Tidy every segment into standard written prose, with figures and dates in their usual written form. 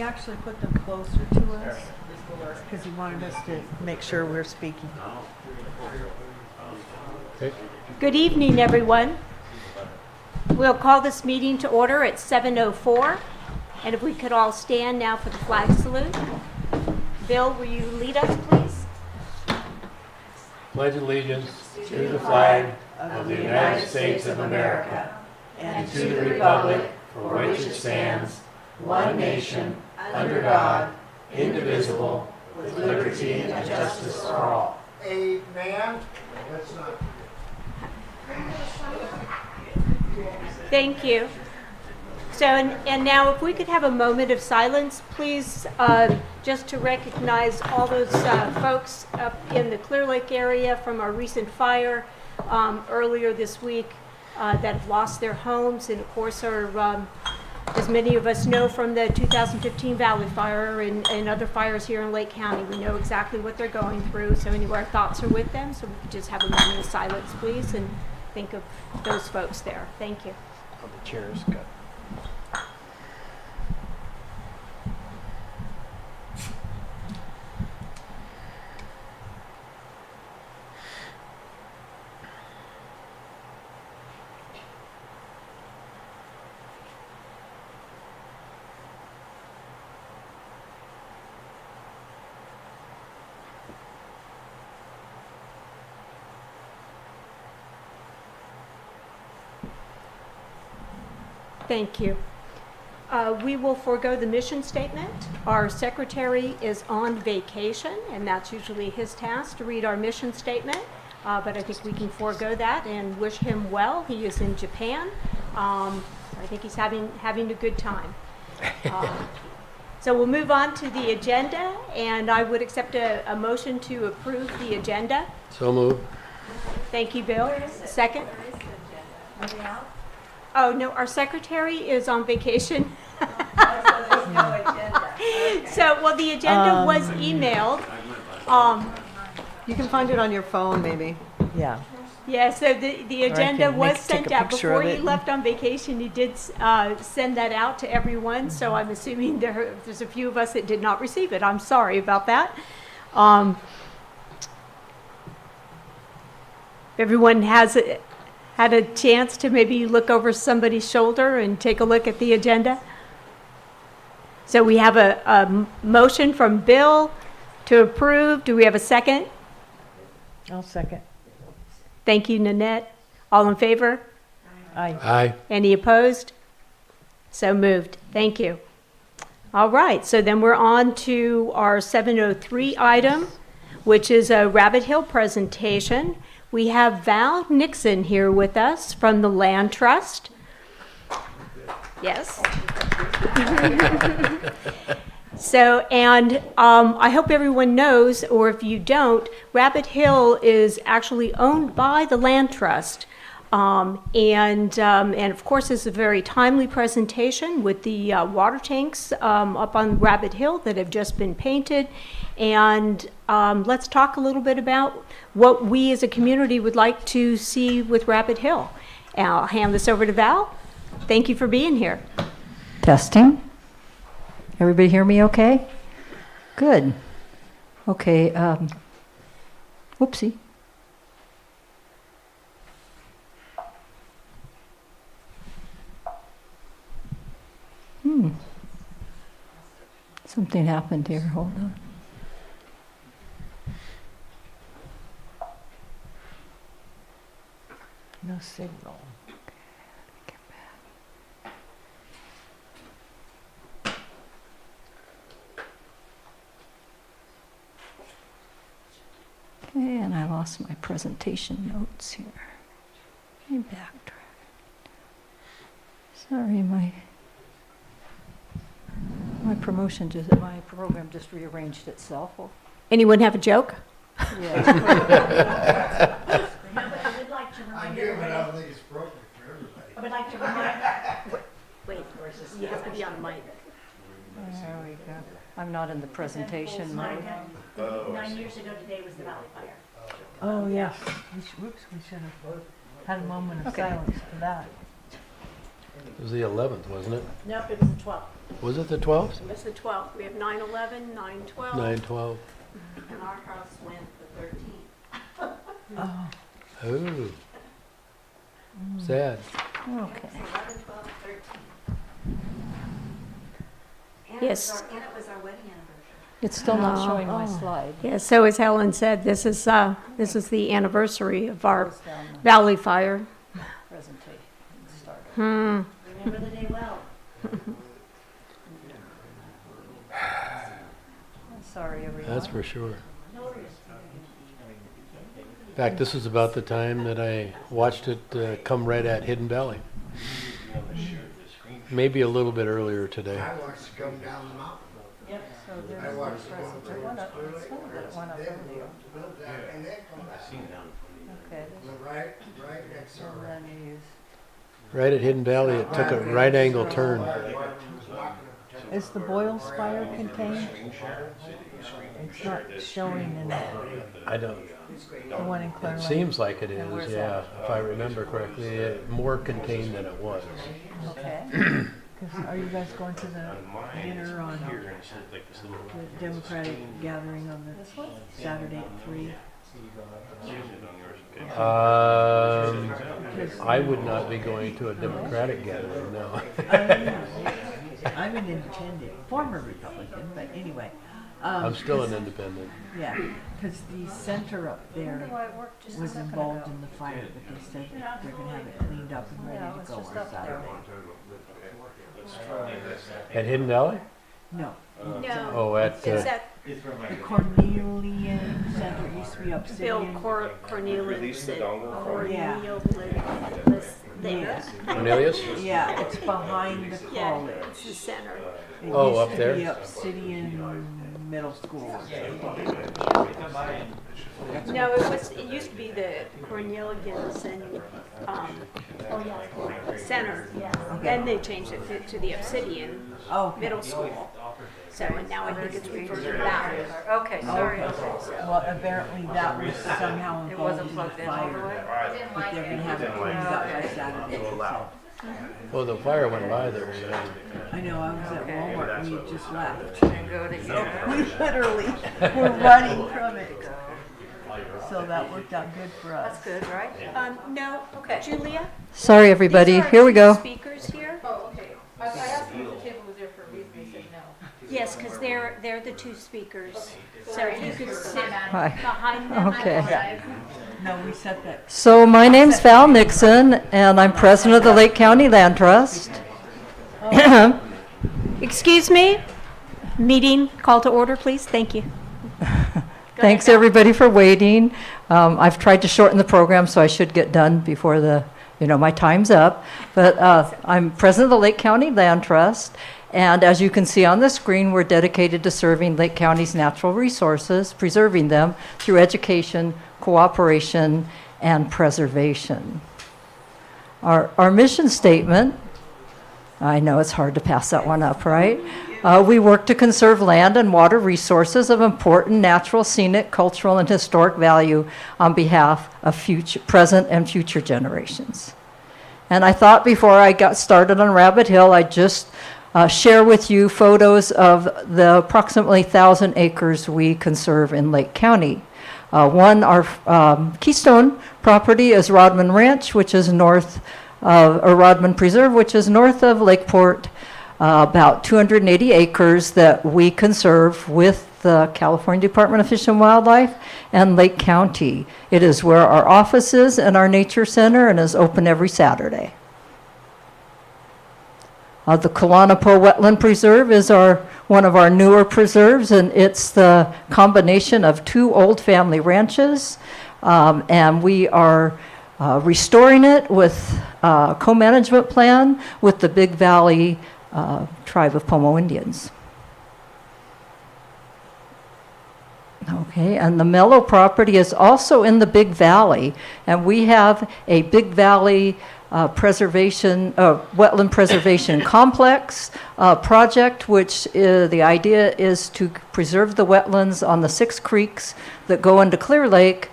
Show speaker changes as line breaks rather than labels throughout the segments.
actually put them closer to us because he wanted us to make sure we're speaking.
Okay.
Good evening, everyone. We'll call this meeting to order at 7:04. And if we could all stand now for the flag salute. Bill, will you lead us, please?
Pledge allegiance to the flag of the United States of America and to the republic for which it stands, one nation, under God, indivisible, with liberty and justice for all.
Amen.
Thank you. So, and now if we could have a moment of silence, please, just to recognize all those folks up in the Clear Lake area from our recent fire earlier this week that have lost their homes, and of course are, as many of us know from the 2015 Valley Fire and other fires here in Lake County, we know exactly what they're going through, so anyway, our thoughts are with them, so we could just have a moment of silence, please, and think of those folks there. Thank you.
Oh, the chair's got.
Thank you. We will forego the mission statement. Our secretary is on vacation, and that's usually his task to read our mission statement. But I think we can forego that and wish him well. He is in Japan. I think he's having a good time. So we'll move on to the agenda, and I would accept a motion to approve the agenda.
So move.
Thank you, Bill. Second? Oh, no, our secretary is on vacation. So, well, the agenda was emailed.
You can find it on your phone, maybe. Yeah.
Yeah, so the agenda
can
was
take
sent
a
out.
picture
Before
of
he
it.
left on vacation, he did send that out to everyone, so I'm assuming there's a few of us that did not receive it. I'm sorry about that. Everyone has had a chance to maybe look over somebody's shoulder and take a look at the agenda? So we have a motion from Bill to approve. Do we have a second?
I'll second.
Thank you, Nanette. All in favor?
Aye.
Aye.
Any opposed? So moved. Thank you. All right, so then we're on to our 703 item, which is a Rabbit Hill presentation. We have Val Nixon here with us from the Land Trust. Yes. So, and I hope everyone knows, or if you don't, Rabbit Hill is actually owned by the Land Trust. And of course, it's a very timely presentation with the water tanks up on Rabbit Hill that have just been painted. And let's talk a little bit about what we as a community would like to see with Rabbit Hill. And I'll hand this over to Val. Thank you for being here.
Testing. Everybody hear me okay? Good. Okay. Whoopsie. Something happened here. Hold on.
No signal.
Okay, and I lost my presentation notes here. Let me backtrack. Sorry, my program just rearranged itself.
Anyone have a joke?
Yeah.
I do, but I don't think it's appropriate for everybody.
I would like to remind. Wait, you have to be on the mic.
There we go. I'm not in the presentation mode.
9 years ago today was the Valley Fire.
Oh, yes. We should have had a moment of
Okay.
silence for that.
It was the 11th, wasn't it?
Nope, it was the 12th.
Was it the 12th?
It's the 12th. We have 9/11, 9/12.
9/12.
And our house went the 13th.
Oh.
Oh. Sad.
Okay.
11, 12, 13.
Yes.
And it was our wedding anniversary.
It's still not
Oh,
showing my
oh.
slide.
Yeah, so as Helen said, this is the anniversary of our
Close down the
Valley Fire.
presentation. Start.
Hmm.
Remember the day well.
Sorry, everyone.
That's for sure. In fact, this is about the time that I watched it come right at Hidden Valley. Maybe a little bit earlier today.
I watched it come down the mountain.
Yep, so
I
there's
watched
the
it go
present. It went up, it's not that it went up
They
earlier.
built that, and then come back.
Okay.
Right next
So
door.
then you use,
Right at Hidden Valley, it took a right angle turn.
Is the Boyle Spire contained? It's not showing in
I don't.
the one in Clear
It
Lake.
seems like it
And where's
is, yeah. If I remember correctly, more contained than it was.
okay.
'Cause are you guys going to the dinner on the Democratic gathering on
This one?
the Saturday at 3?
I would not be going to a Democratic gathering, no.
I'm an independent, former Republican, but anyway.
I'm still an independent.
Yeah, because the center up
I wonder
there
why it worked just a
was
second
involved
ago.
in the fire, but they said they're gonna have it cleaned up and
Yeah,
ready
it's
to go
just
on
up there.
Saturday.
At Hidden Valley?
No,
No,
Oh, at,
it's at
the Cornelian Center, it used to be
Bill
Obsidian.
Cornelius.
Yeah.
There.
Cornelius?
Yeah, it's behind the
Yeah,
college.
it's the center.
It
Oh,
used
up
to
there?
be Obsidian Middle School.
No, it used to be the Cornelius and, center. Then they changed it to the Obsidian
Oh,
Middle School. So, and now I think it's reverted back.
Okay, sorry.
well, apparently that was somehow
It
involved
wasn't
in the
plugged in all the
fire.
way?
But they're gonna have it cleaned up by Saturday, they said.
Well, the fire went by there, so.
I know, I was at Walmart, we had just left.
And go to here.
We literally were running from it. So that worked out good for us.
That's good, right?
No,
Okay.
Julia?
Sorry, everybody.
These are our
Here we
two
go.
Speakers here.
Oh, okay. I asked if the table was there for a reason, they said no.
Yes, because they're the two speakers. So if you could sit
Hi.
behind them.
Okay.
No, we set that,
So my name's Val Nixon, and I'm president of the Lake County Land Trust.
Excuse me? Meeting, call to order, please. Thank you.
Thanks, everybody, for waiting. I've tried to shorten the program, so I should get done before my time's up. But I'm president of the Lake County Land Trust, and as you can see on the screen, we're dedicated to serving Lake County's natural resources, preserving them through education, cooperation, and preservation. Our mission statement, I know it's hard to pass that one up, right? We work to conserve land and water resources of important natural, scenic, cultural, and historic value on behalf of present and future generations. And I thought before I got started on Rabbit Hill, I'd just share with you photos of the approximately 1,000 acres we conserve in Lake County. Our keystone property is Rodman Ranch, which is or Rodman Preserve, which is north of Lakeport, about 280 acres that we conserve with the California Department of Fish and Wildlife and Lake County. It is where our office is and our nature center, and is open every Saturday. The Kalanapo Wetland Preserve is one of our newer preserves, and it's the combination of two old family ranches, and we are restoring it with a co-management plan with the Big Valley tribe of Pomo Indians. Okay, and the Mellow property is also in the Big Valley, and we have a Big Valley wetland preservation complex project, which the idea is to preserve the wetlands on the 6 creeks that go into Clear Lake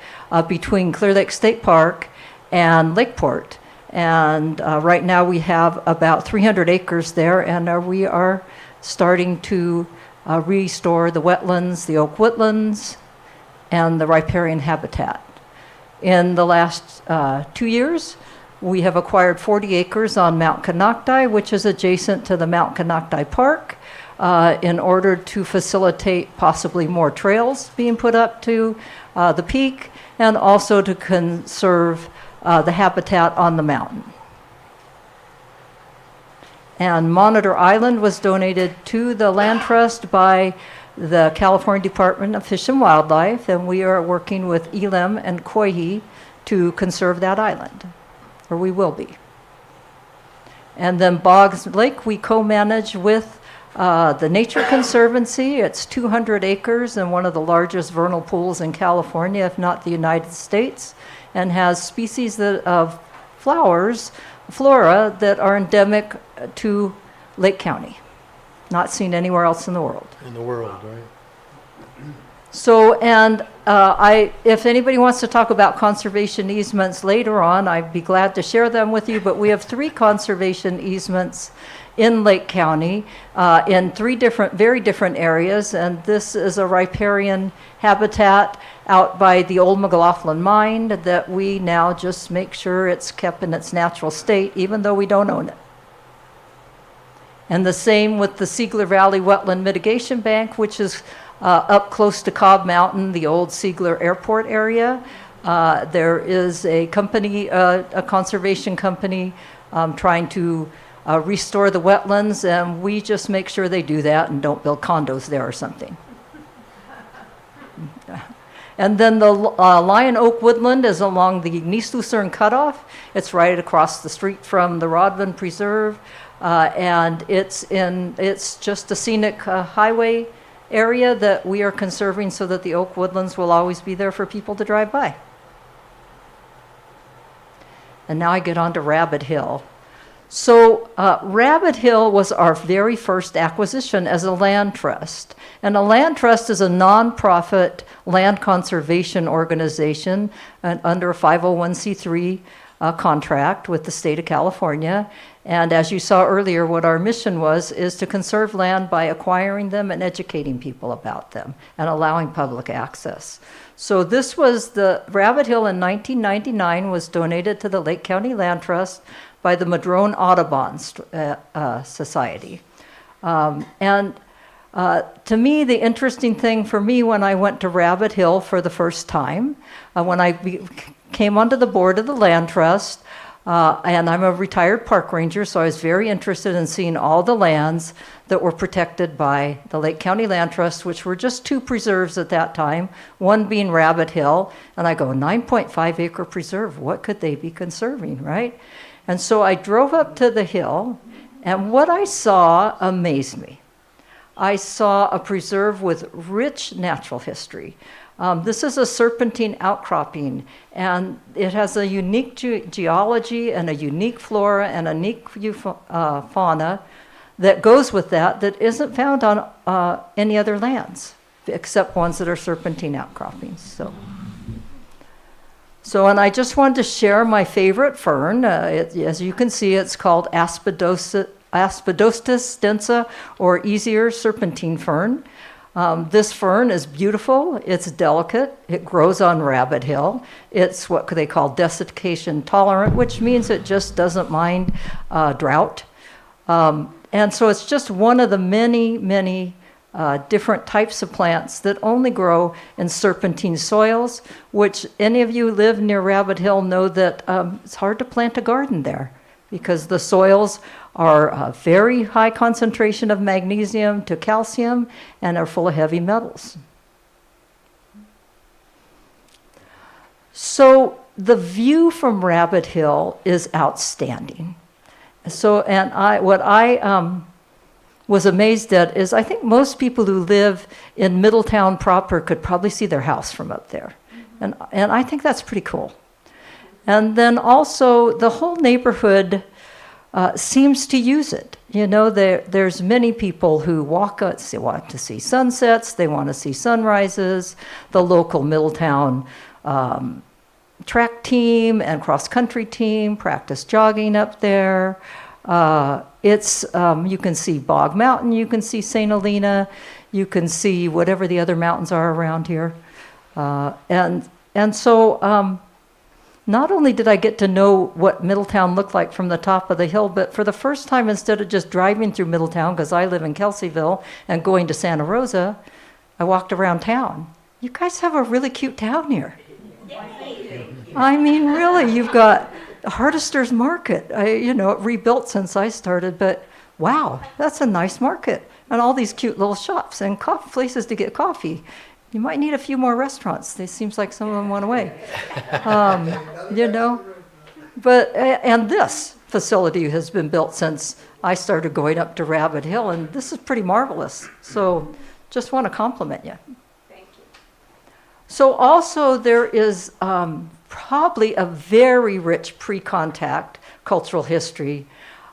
between Clear Lake State Park and Lakeport. And right now we have about 300 acres there, and we are starting to restore the wetlands, the oak woodlands, and the riparian habitat. In the last 2 years, we have acquired 40 acres on Mount Canocti, which is adjacent to the Mount Canocti Park, in order to facilitate possibly more trails being put up to the peak, and also to conserve the habitat on the mountain. And Monitor Island was donated to the Land Trust by the California Department of Fish and Wildlife, and we are working with Elam and Coyhi to conserve that island, or we will be. And then Boggs Lake we co-manage with the Nature Conservancy. It's 200 acres and one of the largest vernal pools in California, if not the United States, and has species of flora that are endemic to Lake County, not seen anywhere else in the world.
In the world, right?
So, and if anybody wants to talk about conservation easements later on, I'd be glad to share them with you, but we have 3 conservation easements in Lake County in 3 very different areas, and this is a riparian habitat out by the old McLaughlin mine that we now just make sure it's kept in its natural state, even though we don't own it. And the same with the Siegler Valley Wetland Mitigation Bank, which is up close to Cobb Mountain, the old Siegler Airport area. There is a company, a conservation company, trying to restore the wetlands, and we just make sure they do that and don't build condos there or something. And then the Lion Oak Woodland is along the East Lucerne Cutoff. It's right across the street from the Rodman Preserve, and it's just a scenic highway area that we are conserving so that the oak woodlands will always be there for people to drive by. And now I get on to Rabbit Hill. So Rabbit Hill was our very first acquisition as a land trust. And a land trust is a nonprofit land conservation organization under a 501c3 contract with the state of California. And as you saw earlier, what our mission is to conserve land by acquiring them and educating people about them and allowing public access. So this was the Rabbit Hill in 1999 was donated to the Lake County Land Trust by the Madrone Audubon Society. To me, the interesting thing for me when I went to Rabbit Hill for the first time, when I came onto the board of the Land Trust, and I'm a retired park ranger, so I was very interested in seeing all the lands that were protected by the Lake County Land Trust, which were just 2 preserves at that time, one being Rabbit Hill. And I go, 9.5 acre preserve, what could they be conserving, right? And so I drove up to the hill, and what I saw amazed me. I saw a preserve with rich natural history. This is a serpentine outcropping, and it has a unique geology and a unique flora and a unique fauna that goes with that isn't found on any other lands, except ones that are serpentine outcroppings. So, and I just wanted to share my favorite fern. As you can see, it's called Aspidostis densa, or easier serpentine fern. This fern is beautiful, it's delicate, it grows on Rabbit Hill. It's what they call desiccation tolerant, which means it just doesn't mind drought. And so it's just one of the many different types of plants that only grow in serpentine soils, which any of you who live near Rabbit Hill know that it's hard to plant a garden there because the soils are a very high concentration of magnesium to calcium and are full of heavy metals. So the view from Rabbit Hill is outstanding. So, and what I was amazed at is I think most people who live in Middletown proper could probably see their house from up there. And I think that's pretty cool. And then also the whole neighborhood seems to use it. You know, there's many people who want to see sunsets, they want to see sunrises. The local Middletown track team and cross-country team, practice jogging up there. You can see Bog Mountain, you can see St. Helena, you can see whatever the other mountains are around here. So not only did I get to know what Middletown looked like from the top of the hill, but for the first time, instead of just driving through Middletown, because I live in Kelseyville, and going to Santa Rosa, I walked around town. You guys have a really cute town here. I mean, really, you've got Hardester's Market. It rebuilt since I started, but wow, that's a nice market. And all these cute little shops and places to get coffee. You might need a few more restaurants. It seems like some of them went away. But, and this facility has been built since I started going up to Rabbit Hill, and this is pretty marvelous. So just want to compliment you.
Thank you.
So also there is probably a very rich pre-contact cultural history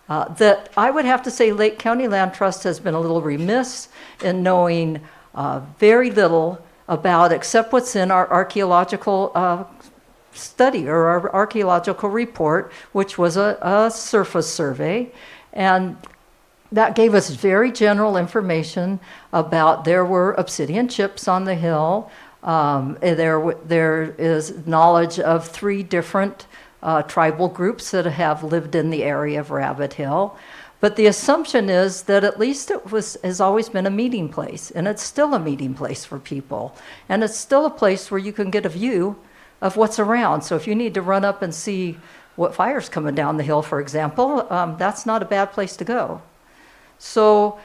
that I would have to say Lake County Land Trust has been a little remiss in knowing very little about, except what's in our archaeological study or our archaeological report, which was a surface survey. And that gave us very general information about there were obsidian chips on the hill. There is knowledge of 3 different tribal groups that have lived in the area of Rabbit Hill. But the assumption is that at least has always been a meeting place, and it's still a meeting place for people. And it's still a place where you can get a view of what's around. So if you need to run up and see what fire's coming down the hill, for example, that's not a bad place to go. So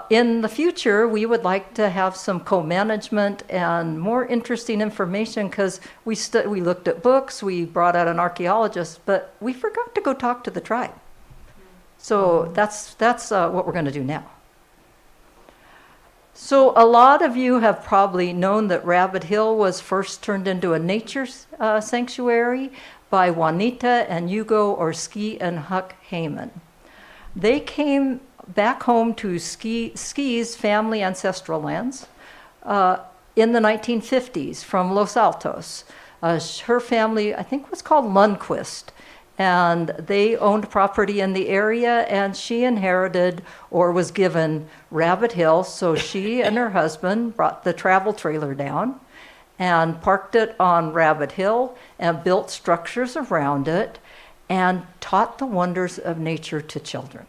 in the future, we would like to have some co-management and more interesting information, because we looked at books, we brought out an archaeologist, but we forgot to go talk to the tribe. So that's what we're going to do now. So a lot of you have probably known that Rabbit Hill was first turned into a nature sanctuary by Juanita and Hugo Orski and Huck Heyman. They came back home to Ski's family ancestral lands in the 1950s from Los Altos. Her family, I think, was called Lundquist. And they owned property in the area, and she inherited or was given Rabbit Hill. So she and her husband brought the travel trailer down and parked it on Rabbit Hill and built structures around it and taught the wonders of nature to children.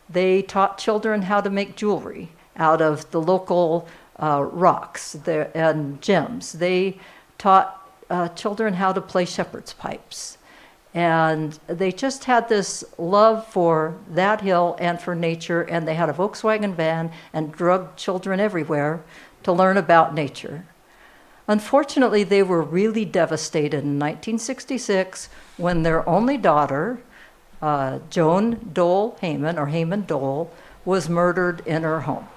They taught children how to make jewelry out of the local rocks and gems. They taught children how to play shepherd's pipes. And they just had this love for that hill and for nature, and they had a Volkswagen van and drugged children everywhere to learn about nature. Unfortunately, they were really devastated in 1966 when their only daughter, Joan Dole Heyman, or Heyman Dole, was murdered in her home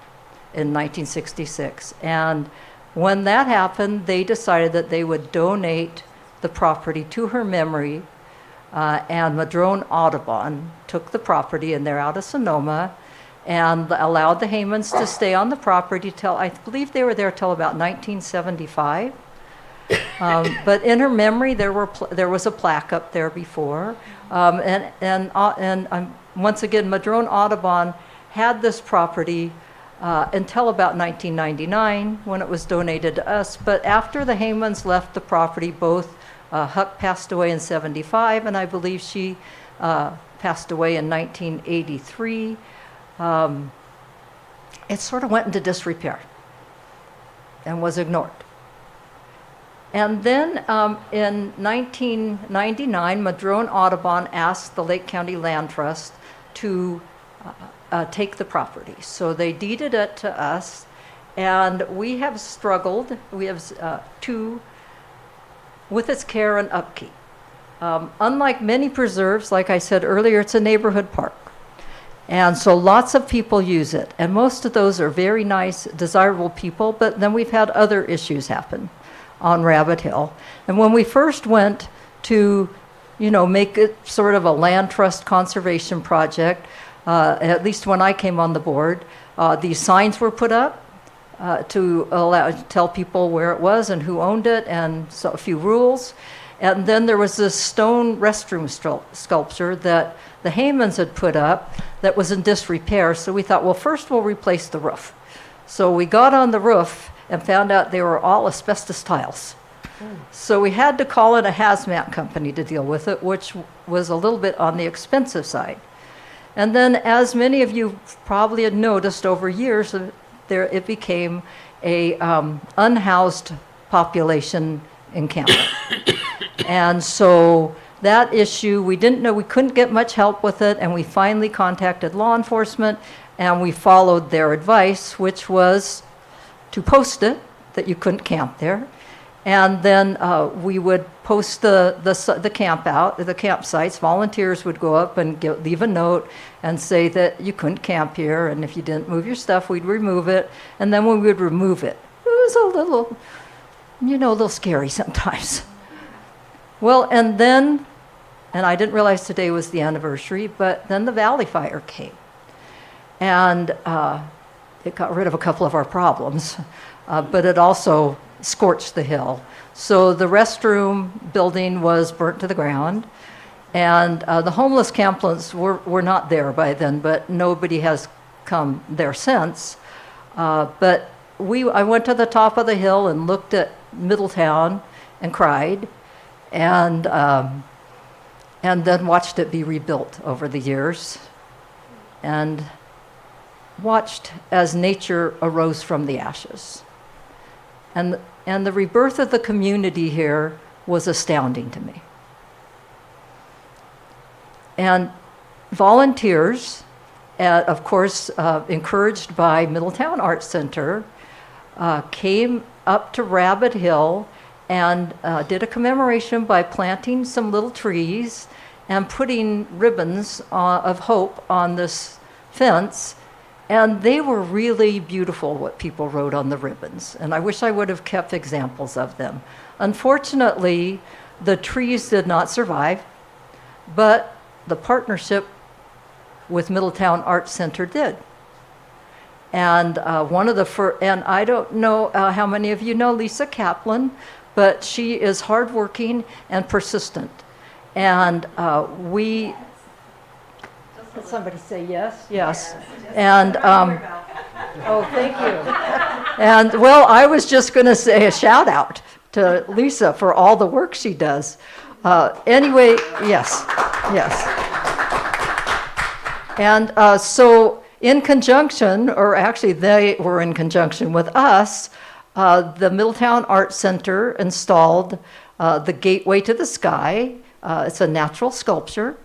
in 1966. And when that happened, they decided that they would donate the property to her memory. And Madrone Audubon took the property, and they're out of Sonoma, and allowed the Heymans to stay on the property till, I believe they were there till about 1975. But in her memory, there was a plaque up there before. Once again, Madrone Audubon had this property until about 1999, when it was donated to us. But after the Heymans left the property, both Huck passed away in 75, and I believe she passed away in 1983. It sort of went into disrepair and was ignored. And then in 1999, Madrone Audubon asked the Lake County Land Trust to take the property. So they deeded it to us, and we have struggled. We have with its care and upkeep. Unlike many preserves, like I said earlier, it's a neighborhood park. And so lots of people use it. And most of those are very nice, desirable people, but then we've had other issues happen on Rabbit Hill. And when we first went to, make it sort of a land trust conservation project, at least when I came on the board, these signs were put up to tell people where it was and who owned it, and so a few rules. And then there was this stone restroom sculpture that the Haymans had put up that was in disrepair. So we thought, well, first we'll replace the roof. So we got on the roof and found out they were all asbestos tiles. So we had to call in a hazmat company to deal with it, which was a little bit on the expensive side. And then, as many of you probably had noticed over years, it became a unhoused population encampment. And so that issue, we didn't know, we couldn't get much help with it, and we finally contacted law enforcement, and we followed their advice, which was to post it, that you couldn't camp there. And then we would post the camp out, the campsites. Volunteers would go up and leave a note and say that you couldn't camp here, and if you didn't move your stuff, we'd remove it. And then when we would remove it, it was a little scary sometimes. Well, and then, and I didn't realize today was the anniversary, but then the Valley Fire came. And it got rid of a couple of our problems, but it also scorched the hill. So the restroom building was burnt to the ground, and the homeless camplets were not there by then, but nobody has come there since. But I went to the top of the hill and looked at Middletown and cried, and then watched it be rebuilt over the years, and watched as nature arose from the ashes. And the rebirth of the community here was astounding to me. And volunteers, of course, encouraged by Middletown Arts Center, came up to Rabbit Hill and did a commemoration by planting some little trees and putting ribbons of hope on this fence. And they were really beautiful, what people wrote on the ribbons. And I wish I would have kept examples of them. Unfortunately, the trees did not survive, but the partnership with Middletown Arts Center did. And and I don't know how many of you know Lisa Kaplan, but she is hardworking and persistent. And did somebody say yes? Yes. And, oh, thank you. And, well, I was just going to say a shout out to Lisa for all the work she does. Anyway, yes. And so in conjunction, or actually they were in conjunction with us, the Middletown Arts Center installed the Gateway to the Sky. It's a natural sculpture.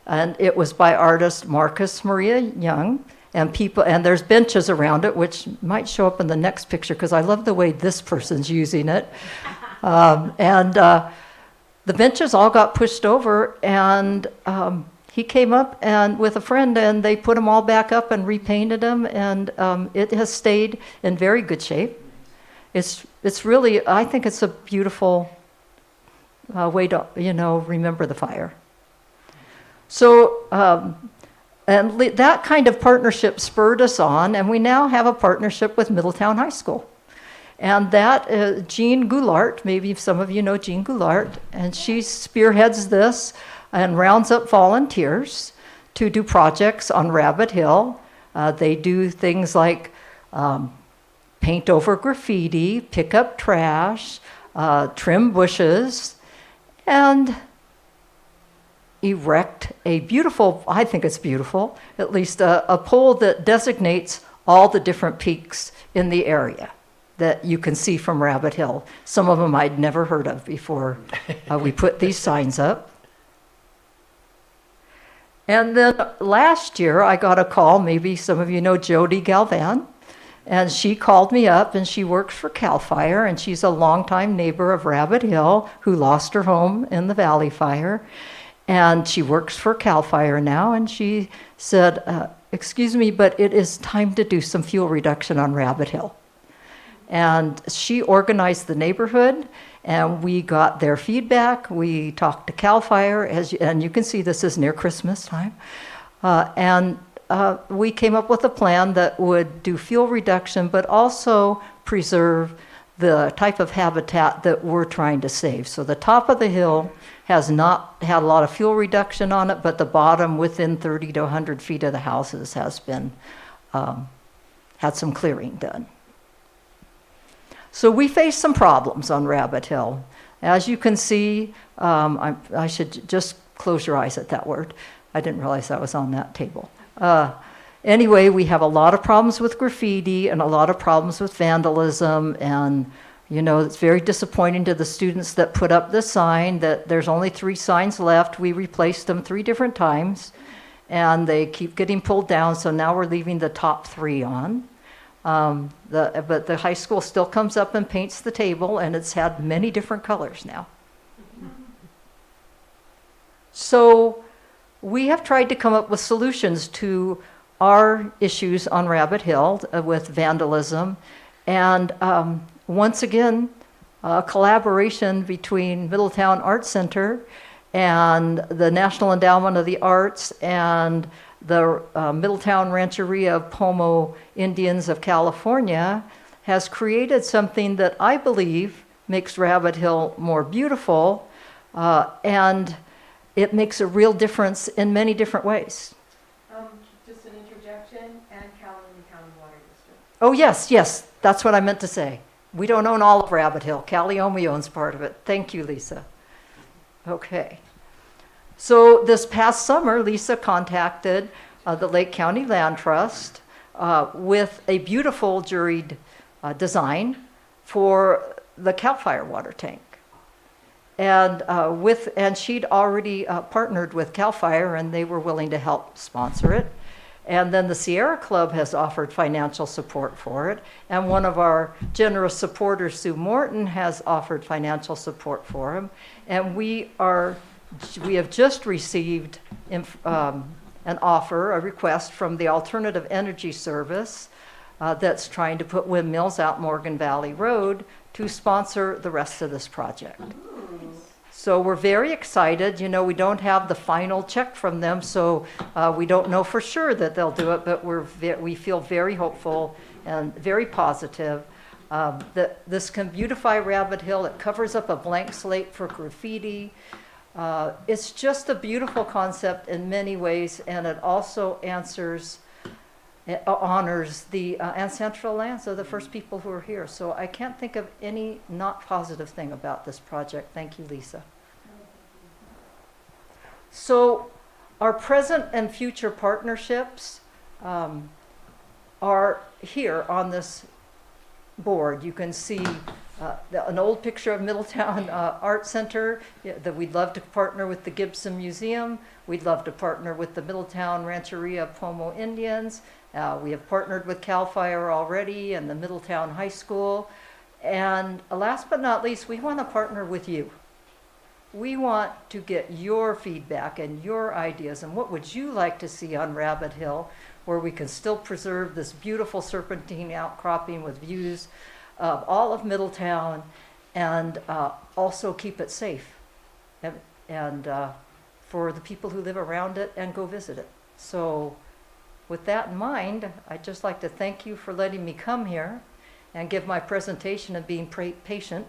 And it was by artist Marcus Maria Young, and there's benches around it, which might show up in the next picture because I love the way this person's using it. The benches all got pushed over, and he came up and with a friend, and they put them all back up and repainted them, and it has stayed in very good shape. It's really, I think it's a beautiful way to remember the fire. So, and that kind of partnership spurred us on, and we now have a partnership with Middletown High School. And that, Jean Goulart, maybe some of you know Jean Goulart, and she spearheads this and rounds up volunteers to do projects on Rabbit Hill. They do things like paint over graffiti, pick up trash, trim bushes, and erect a beautiful, I think it's beautiful, at least a pole that designates all the different peaks in the area that you can see from Rabbit Hill. Some of them I'd never heard of before we put these signs up. And then last year I got a call, maybe some of you know Jody Galvan, and she called me up, and she works for CAL FIRE, and she's a longtime neighbor of Rabbit Hill who lost her home in the Valley Fire. And she works for CAL FIRE now, and she said, excuse me, but it is time to do some fuel reduction on Rabbit Hill. And she organized the neighborhood, and we got their feedback. We talked to CAL FIRE, and you can see this is near Christmas time. And we came up with a plan that would do fuel reduction, but also preserve the type of habitat that we're trying to save. So the top of the hill has not had a lot of fuel reduction on it, but the bottom within 30 to 100 feet of the houses has been, had some clearing done. So we face some problems on Rabbit Hill. As you can see, I should just close your eyes at that word. I didn't realize that was on that table. Anyway, we have a lot of problems with graffiti and a lot of problems with vandalism, and you know, it's very disappointing to the students that put up the sign that there's only 3 signs left. We replaced them 3 different times, and they keep getting pulled down, so now we're leaving the top 3 on. But the high school still comes up and paints the table, and it's had many different colors now. So we have tried to come up with solutions to our issues on Rabbit Hill with vandalism, and once again, a collaboration between Middletown Arts Center and the National Endowment of the Arts and the Middletown Rancheria of Pomo Indians of California has created something that I believe makes Rabbit Hill more beautiful, and it makes a real difference in many different ways.
Just an interjection, and Calhoun County Water District.
Oh, yes, that's what I meant to say. We don't own all of Rabbit Hill. Calliomi owns part of it. Thank you, Lisa. Okay. So this past summer, Lisa contacted the Lake County Land Trust with a beautiful juried design for the CAL FIRE water tank. And she'd already partnered with CAL FIRE, and they were willing to help sponsor it. And then the Sierra Club has offered financial support for it. And one of our generous supporters, Sue Morton, has offered financial support for him. And we have just received an offer, a request from the Alternative Energy Service that's trying to put windmills out Morgan Valley Road to sponsor the rest of this project. So we're very excited. You know, we don't have the final check from them, so we don't know for sure that they'll do it, but we feel very hopeful and very positive that this can beautify Rabbit Hill. It covers up a blank slate for graffiti. It's just a beautiful concept in many ways, and it also honors the ancestral lands of the first people who are here. So I can't think of any not positive thing about this project. Thank you, Lisa. So our present and future partnerships are here on this board. You can see an old picture of Middletown Art Center that we'd love to partner with the Gibson Museum. We'd love to partner with the Middletown Rancheria of Pomo Indians. We have partnered with CAL FIRE already and the Middletown High School. And last but not least, we want to partner with you. We want to get your feedback and your ideas, and what would you like to see on Rabbit Hill, where we can still preserve this beautiful serpentine outcropping with views of all of Middletown, and also keep it safe and for the people who live around it and go visit it. So with that in mind, I'd just like to thank you for letting me come here and give my presentation and being patient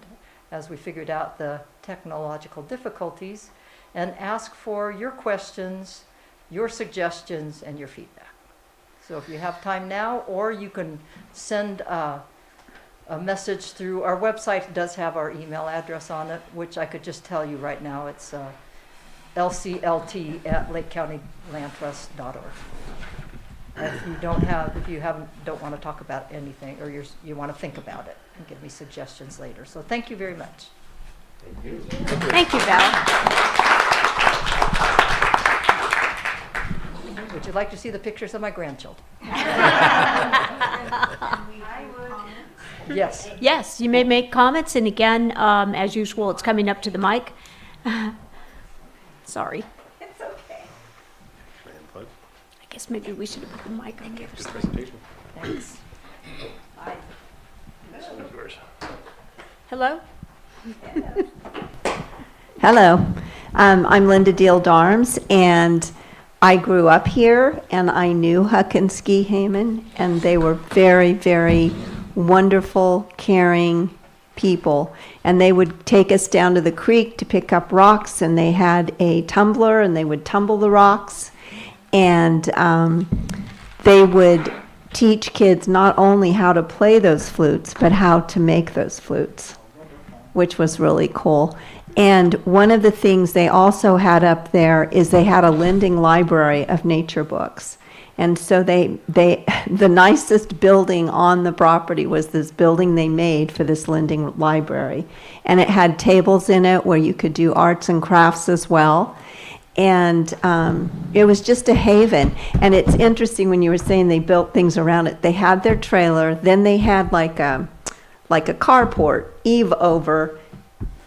as we figured out the technological difficulties, and ask for your questions, your suggestions, and your feedback. So if you have time now, or you can send a message through our website. It does have our email address on it, which I could just tell you right now. It's lclt@lakecountylandtrust.org. If you don't want to talk about anything, or you want to think about it and give me suggestions later. So thank you very much.
Thank you.
Thank you, Val.
Would you like to see the pictures of my grandchildren? Yes.
Yes, you may make comments, and again, as usual, it's coming up to the mic. Sorry.
It's okay.
I guess maybe we should have put the mic on the other side.
Presentation.
Thanks.
Hello?
Hello, I'm Linda Deal Darms, and I grew up here, and I knew Huck and Ski Heyman, and they were very, very wonderful, caring, people, and they would take us down to the creek to pick up rocks, and they had a tumbler, and they would tumble the rocks, and they would teach kids not only how to play those flutes, but how to make those flutes, which was really cool. And one of the things they also had up there is they had a lending library of nature books. And so the nicest building on the property was this building they made for this lending library. And it had tables in it where you could do arts and crafts as well. And it was just a haven. And it's interesting when you were saying they built things around it. They had their trailer, then they had like a carport, eave over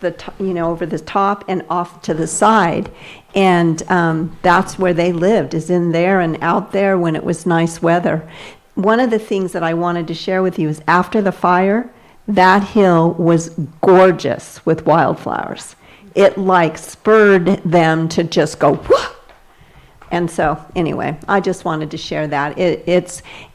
over the top and off to the side. And that's where they lived, is in there and out there when it was nice weather. One of the things that I wanted to share with you is after the fire, that hill was gorgeous with wildflowers. It like spurred them to just go, whoa! And so anyway, I just wanted to share that.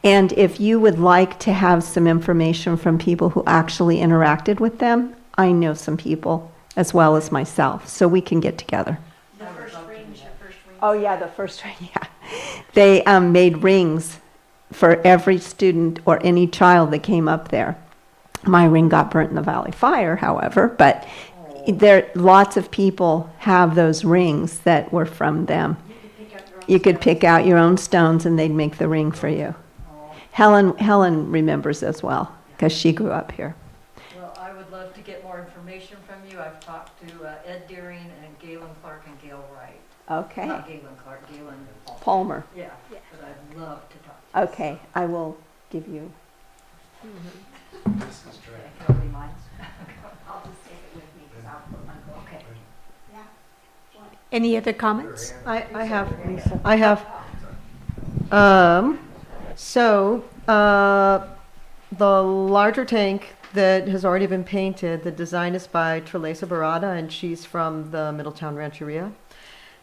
And if you would like to have some information from people who actually interacted with them, I know some people as well as myself, so we can get together.
The first range, your first range.
Oh, yeah, the first ring, yeah. They made rings for every student or any child that came up there. My ring got burnt in the Valley Fire, however, but lots of people have those rings that were from them. You could pick out your own stones and they'd make the ring for you. Helen remembers as well, because she grew up here.
Well, I would love to get more information from you. I've talked to Ed Deering and Galen Clark and Gail Wright.
Okay.
Not Galen Clark, Galen
Palmer.
Yeah, but I'd love to talk to you.
Okay, I will give you.
Can I be mine?
I'll just take it with me because I'll put my book.
Okay.
Any other comments?
I have, Lisa. I have. The larger tank that has already been painted, the design is by Trelesa Barada, and she's from the Middletown Rancheria.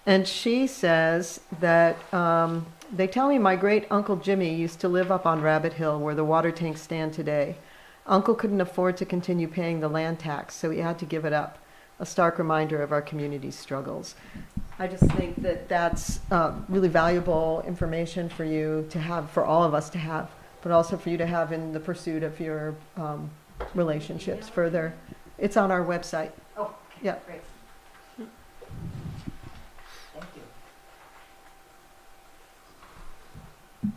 And she says that they tell me my great uncle Jimmy used to live up on Rabbit Hill where the water tanks stand today. Uncle couldn't afford to continue paying the land tax, so he had to give it up. A stark reminder of our community's struggles. I just think that that's really valuable information for you to have, for all of us to have, but also for you to have in the pursuit of your relationships further. It's on our website.
Oh, okay,
Yeah.
great. Thank you.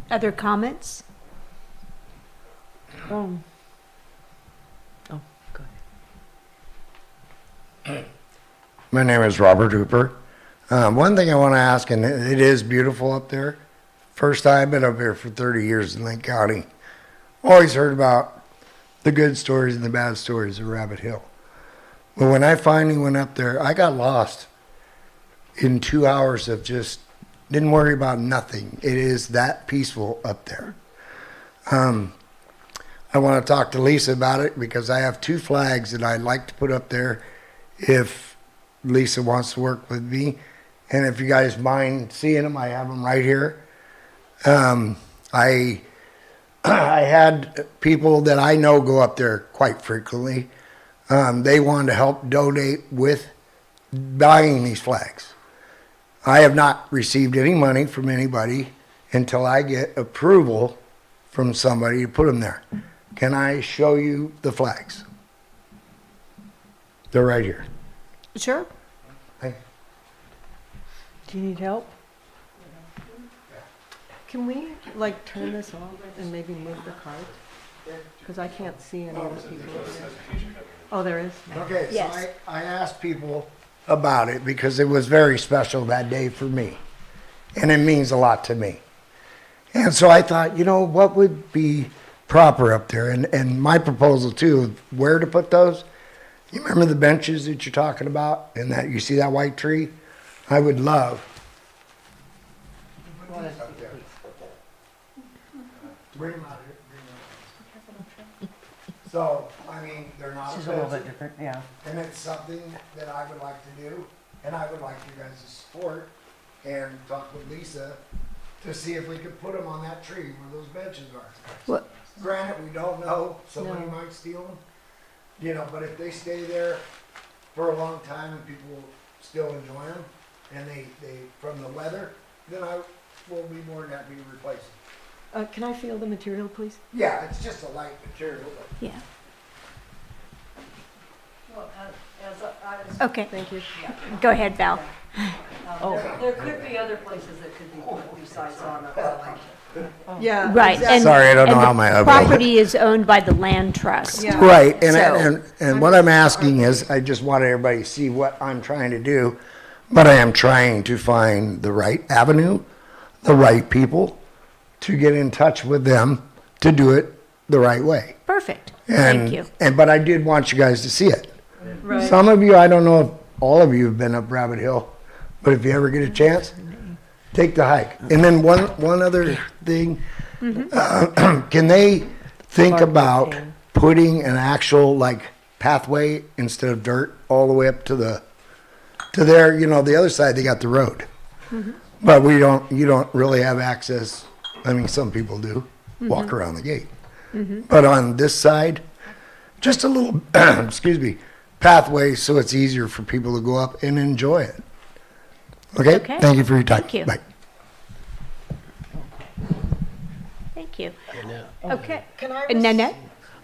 Other comments?
Oh,
My name is Robert Hooper. One thing I want to ask, and it is beautiful up there. First time I've been up here for 30 years in Lake County. Always heard about the good stories and the bad stories of Rabbit Hill. But when I finally went up there, I got lost in 2 hours of just didn't worry about nothing. It is that peaceful up there. I want to talk to Lisa about it because I have 2 flags that I'd like to put up there if Lisa wants to work with me. And if you guys mind seeing them, I have them right here. I had people that I know go up there quite frequently. They wanted to help donate with buying these flags. I have not received any money from anybody until I get approval from somebody to put them there. Can I show you the flags? They're right here.
Sure.
Thank
do you need help? Can we like turn this off and maybe move the cart? Because I can't see any of the people over there. Oh, there is?
you. Okay, so
Yes.
I asked people about it because it was very special that day for me. And it means a lot to me. And so I thought, you know, what would be proper up there? And my proposal too, where to put those. You remember the benches that you're talking about? And that you see that white tree? I would love. Up there. Bring them out here. So, I mean, they're not
She's a little bit
expensive,
different, yeah.
and it's something that I would like to do, and I would like you guys to support and talk with Lisa to see if we could put them on that tree where those benches are.
Well,
Granted, we don't know, somebody
No.
might steal them, you know, but if they stay there for a long time and people still enjoy them, and they, from the weather, then I will be more than happy to replace them.
Can I feel the material, please?
Yeah, it's just a light material, but
Yeah.
Well, as I was
Okay,
Thank you.
go ahead, Val.
There could be other places that could be put besides on a
Yeah.
Right.
exactly.
And,
Sorry, I don't know
and
how
the
my hubby-
property is owned by the land trust.
Yeah.
Right, and,
So-
and what I'm asking is, I just want everybody to see what I'm trying to do, but I am trying to find the right avenue, the right people, to get in touch with them to do it the right way.
Perfect.
And,
Thank you.
but I did want you guys to see it.
Right.
Some of you, I don't know if all of you have been up Rabbit Hill, but if you ever get a chance, take the hike. And then one other thing, can they think about putting an actual like pathway instead of dirt all the way up to there, you know, the other side, they got the road. But you don't really have access. I mean, some people do, walk around the gate. But on this side, just a little, excuse me, pathway so it's easier for people to go up and enjoy it. Okay?
Okay.
Thank you for your time.
Thank you.
Bye.
Thank you. Okay.
Can I?
And Nanette?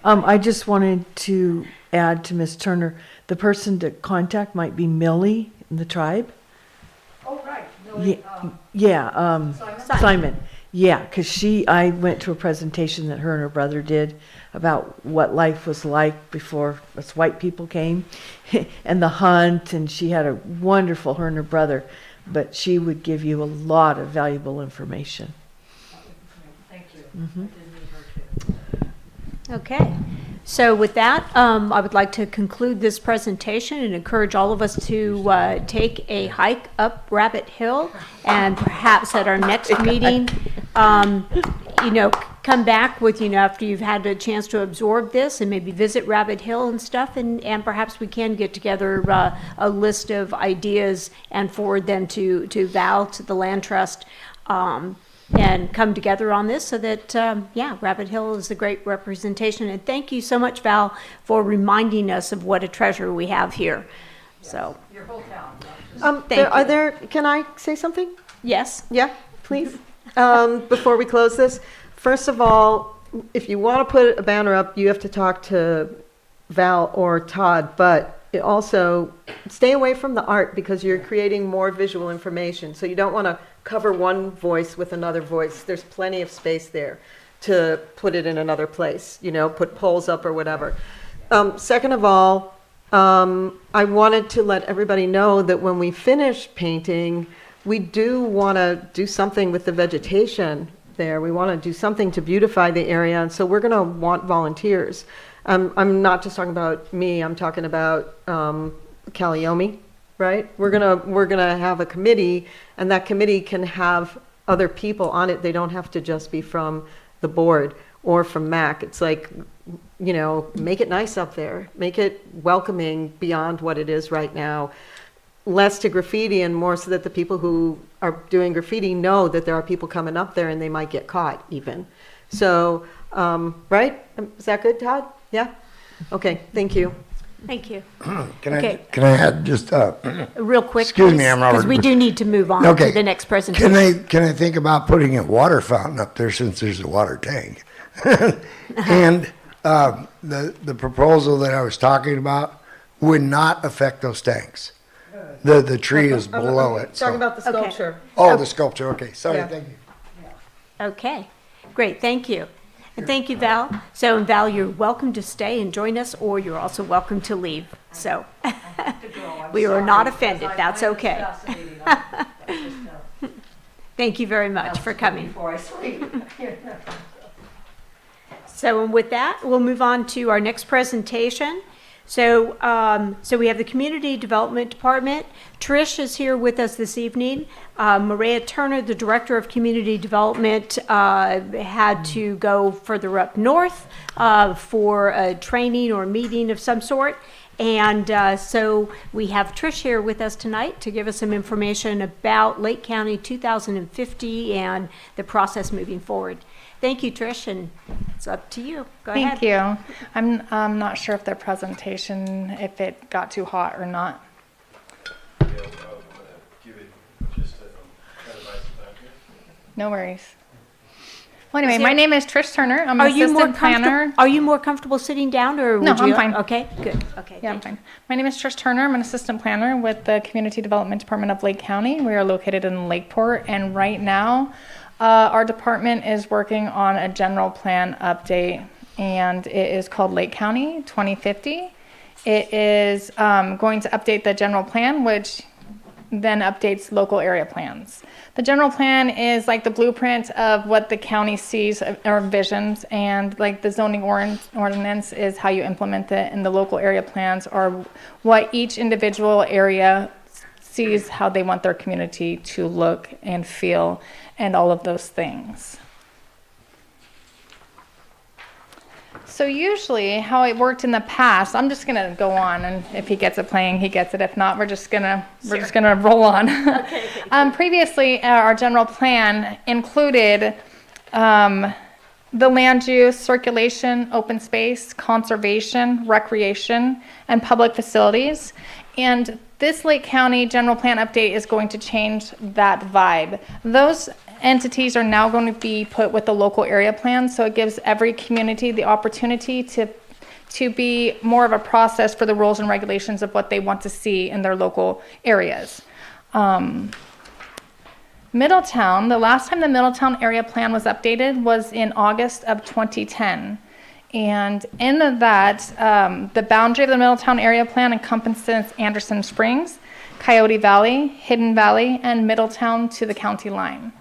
I just wanted to add to Ms. Turner, the person to contact might be Millie in the tribe.
Oh, right.
Yeah, Simon. Yeah, because I went to a presentation that her and her brother did about what life was like before us white people came and the hunt, and she had a wonderful, her and her brother, but she would give you a lot of valuable information.
Thank you. I did meet her too.
Okay. So with that, I would like to conclude this presentation and encourage all of us to take a hike up Rabbit Hill, and perhaps at our next meeting, come back with, after you've had a chance to absorb this and maybe visit Rabbit Hill and stuff, and perhaps we can get together a list of ideas and forward them to Val, to the Land Trust, and come together on this so that, Rabbit Hill is a great representation. And thank you so much, Val, for reminding us of what a treasure we have here. So,
Your whole town.
Thank you.
Can I say something?
yes?
Yeah, please. Before we close this, first of all, if you want to put a banner up, you have to talk to Val or Todd, but it also stay away from the art because you're creating more visual information. So you don't want to cover one voice with another voice. There's plenty of space there to put it in another place, put poles up or whatever. Second of all, I wanted to let everybody know that when we finish painting, we do want to do something with the vegetation there. We want to do something to beautify the area, and so we're going to want volunteers. I'm not just talking about me. I'm talking about Calliope, right? We're gonna have a committee, and that committee can have other people on it. They don't have to just be from the board or from MAC. It's like, make it nice up there. Make it welcoming beyond what it is right now. Less to graffiti and more so that the people who are doing graffiti know that there are people coming up there and they might get caught even. So, right? Is that good, Todd? Yeah? Okay, thank you.
Thank you.
Can
Okay.
can I add just,
Real quick,
Excuse me, I'm Robert.
because we do need to move on
Okay.
to the next presentation.
can I think about putting a water fountain up there since there's a water tank? And, the proposal that I was talking about would not affect those tanks. The tree is below it. so-
Talking about the sculpture.
Oh, the sculpture, okay, sorry,
Yeah.
thank you.
Okay, great, thank you. And thank you, Val. So, Val, you're welcome to stay and join us, or you're also welcome to leave. So, we are not offended. That's okay. Thank you very much for coming.
Before I sleep.
So, and with that, we'll move on to our next presentation. So, we have the Community Development Department. Trish is here with us this evening. Maria Turner, the Director of Community Development, had to go further up north for a training or meeting of some sort. And so we have Trish here with us tonight to give us some information about Lake County 2050 and the process moving forward. Thank you, Trish, and it's up to you. Go ahead.
Thank you. I'm not sure if the presentation, if it got too hot or not. No worries. Well, anyway, my name is Trish Turner. I'm an assistant planner.
Are you more comfortable sitting down, or
No,
would you?
I'm fine.
Okay, good. Okay,
Yeah, I'm
thank you.
fine. My name is Trish Turner. I'm an assistant planner with the Community Development Department of Lake County. We are located in Lakeport, and right now, our department is working on a general plan update, and it is called Lake County 2050. It is going to update the general plan, which then updates local area plans. The general plan is like the blueprint of what the county sees or envisions, and like the zoning ordinance is how you implement it, and the local area plans are what each individual area sees how they want their community to look and feel and all of those things. So usually how it worked in the past, I'm just gonna go on, and if he gets it playing, he gets it. If not, we're just gonna roll on. Previously, our general plan included the land use, circulation, open space, conservation, recreation, and public facilities. And this Lake County general plan update is going to change that vibe. Those entities are now going to be put with the local area plan, so it gives every community the opportunity to be more of a process for the rules and regulations of what they want to see in their local areas. Middletown, the last time the Middletown area plan was updated was in August of 2010. And in that, the boundary of the Middletown area plan encompasses Anderson Springs, Coyote Valley, Hidden Valley, and Middletown to the county line.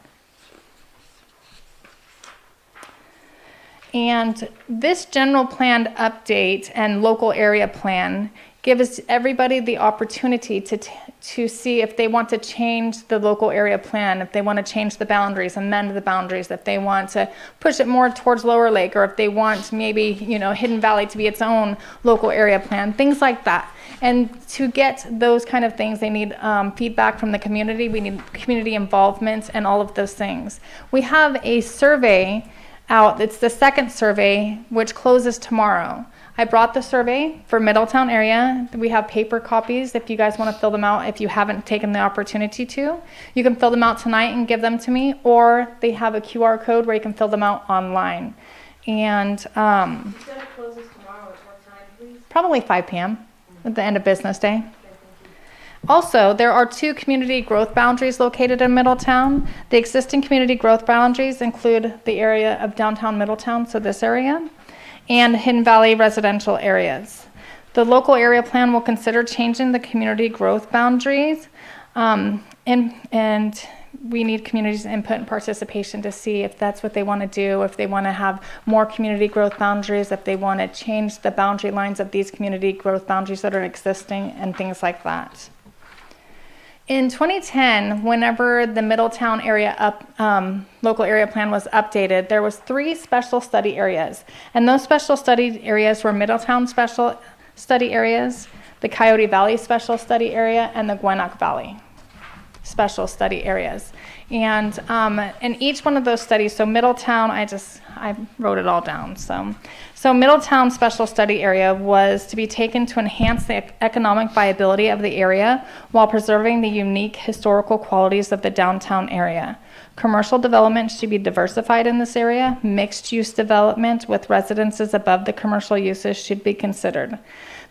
And this general plan update and local area plan gives everybody the opportunity to see if they want to change the local area plan, if they want to change the boundaries, amend the boundaries, if they want to push it more towards Lower Lake, or if they want maybe, Hidden Valley to be its own local area plan, things like that. And to get those kind of things, they need feedback from the community. We need community involvement and all of those things. We have a survey out. It's the second survey, which closes tomorrow. I brought the survey for Middletown area. We have paper copies if you guys want to fill them out. If you haven't taken the opportunity to, you can fill them out tonight and give them to me, or they have a QR code where you can fill them out online. And
You said it closes tomorrow at what time, please?
probably 5 p.m. at the end of business day. Also, there are 2 community growth boundaries located in Middletown. The existing community growth boundaries include the area of downtown Middletown, so this area, and Hidden Valley residential areas. The local area plan will consider changing the community growth boundaries, and we need community's input and participation to see if that's what they want to do, if they want to have more community growth boundaries, if they want to change the boundary lines of these community growth boundaries that are existing, and things like that. In 2010, whenever the Middletown area local area plan was updated, there was 3 special study areas. And those special study areas were Middletown special study areas, the Coyote Valley special study area, and the Gwinnett Valley special study areas. And in each one of those studies, so Middletown, I wrote it all down. So Middletown special study area was to be taken to enhance the economic viability of the area while preserving the unique historical qualities of the downtown area. Commercial development should be diversified in this area. Mixed use development with residences above the commercial uses should be considered.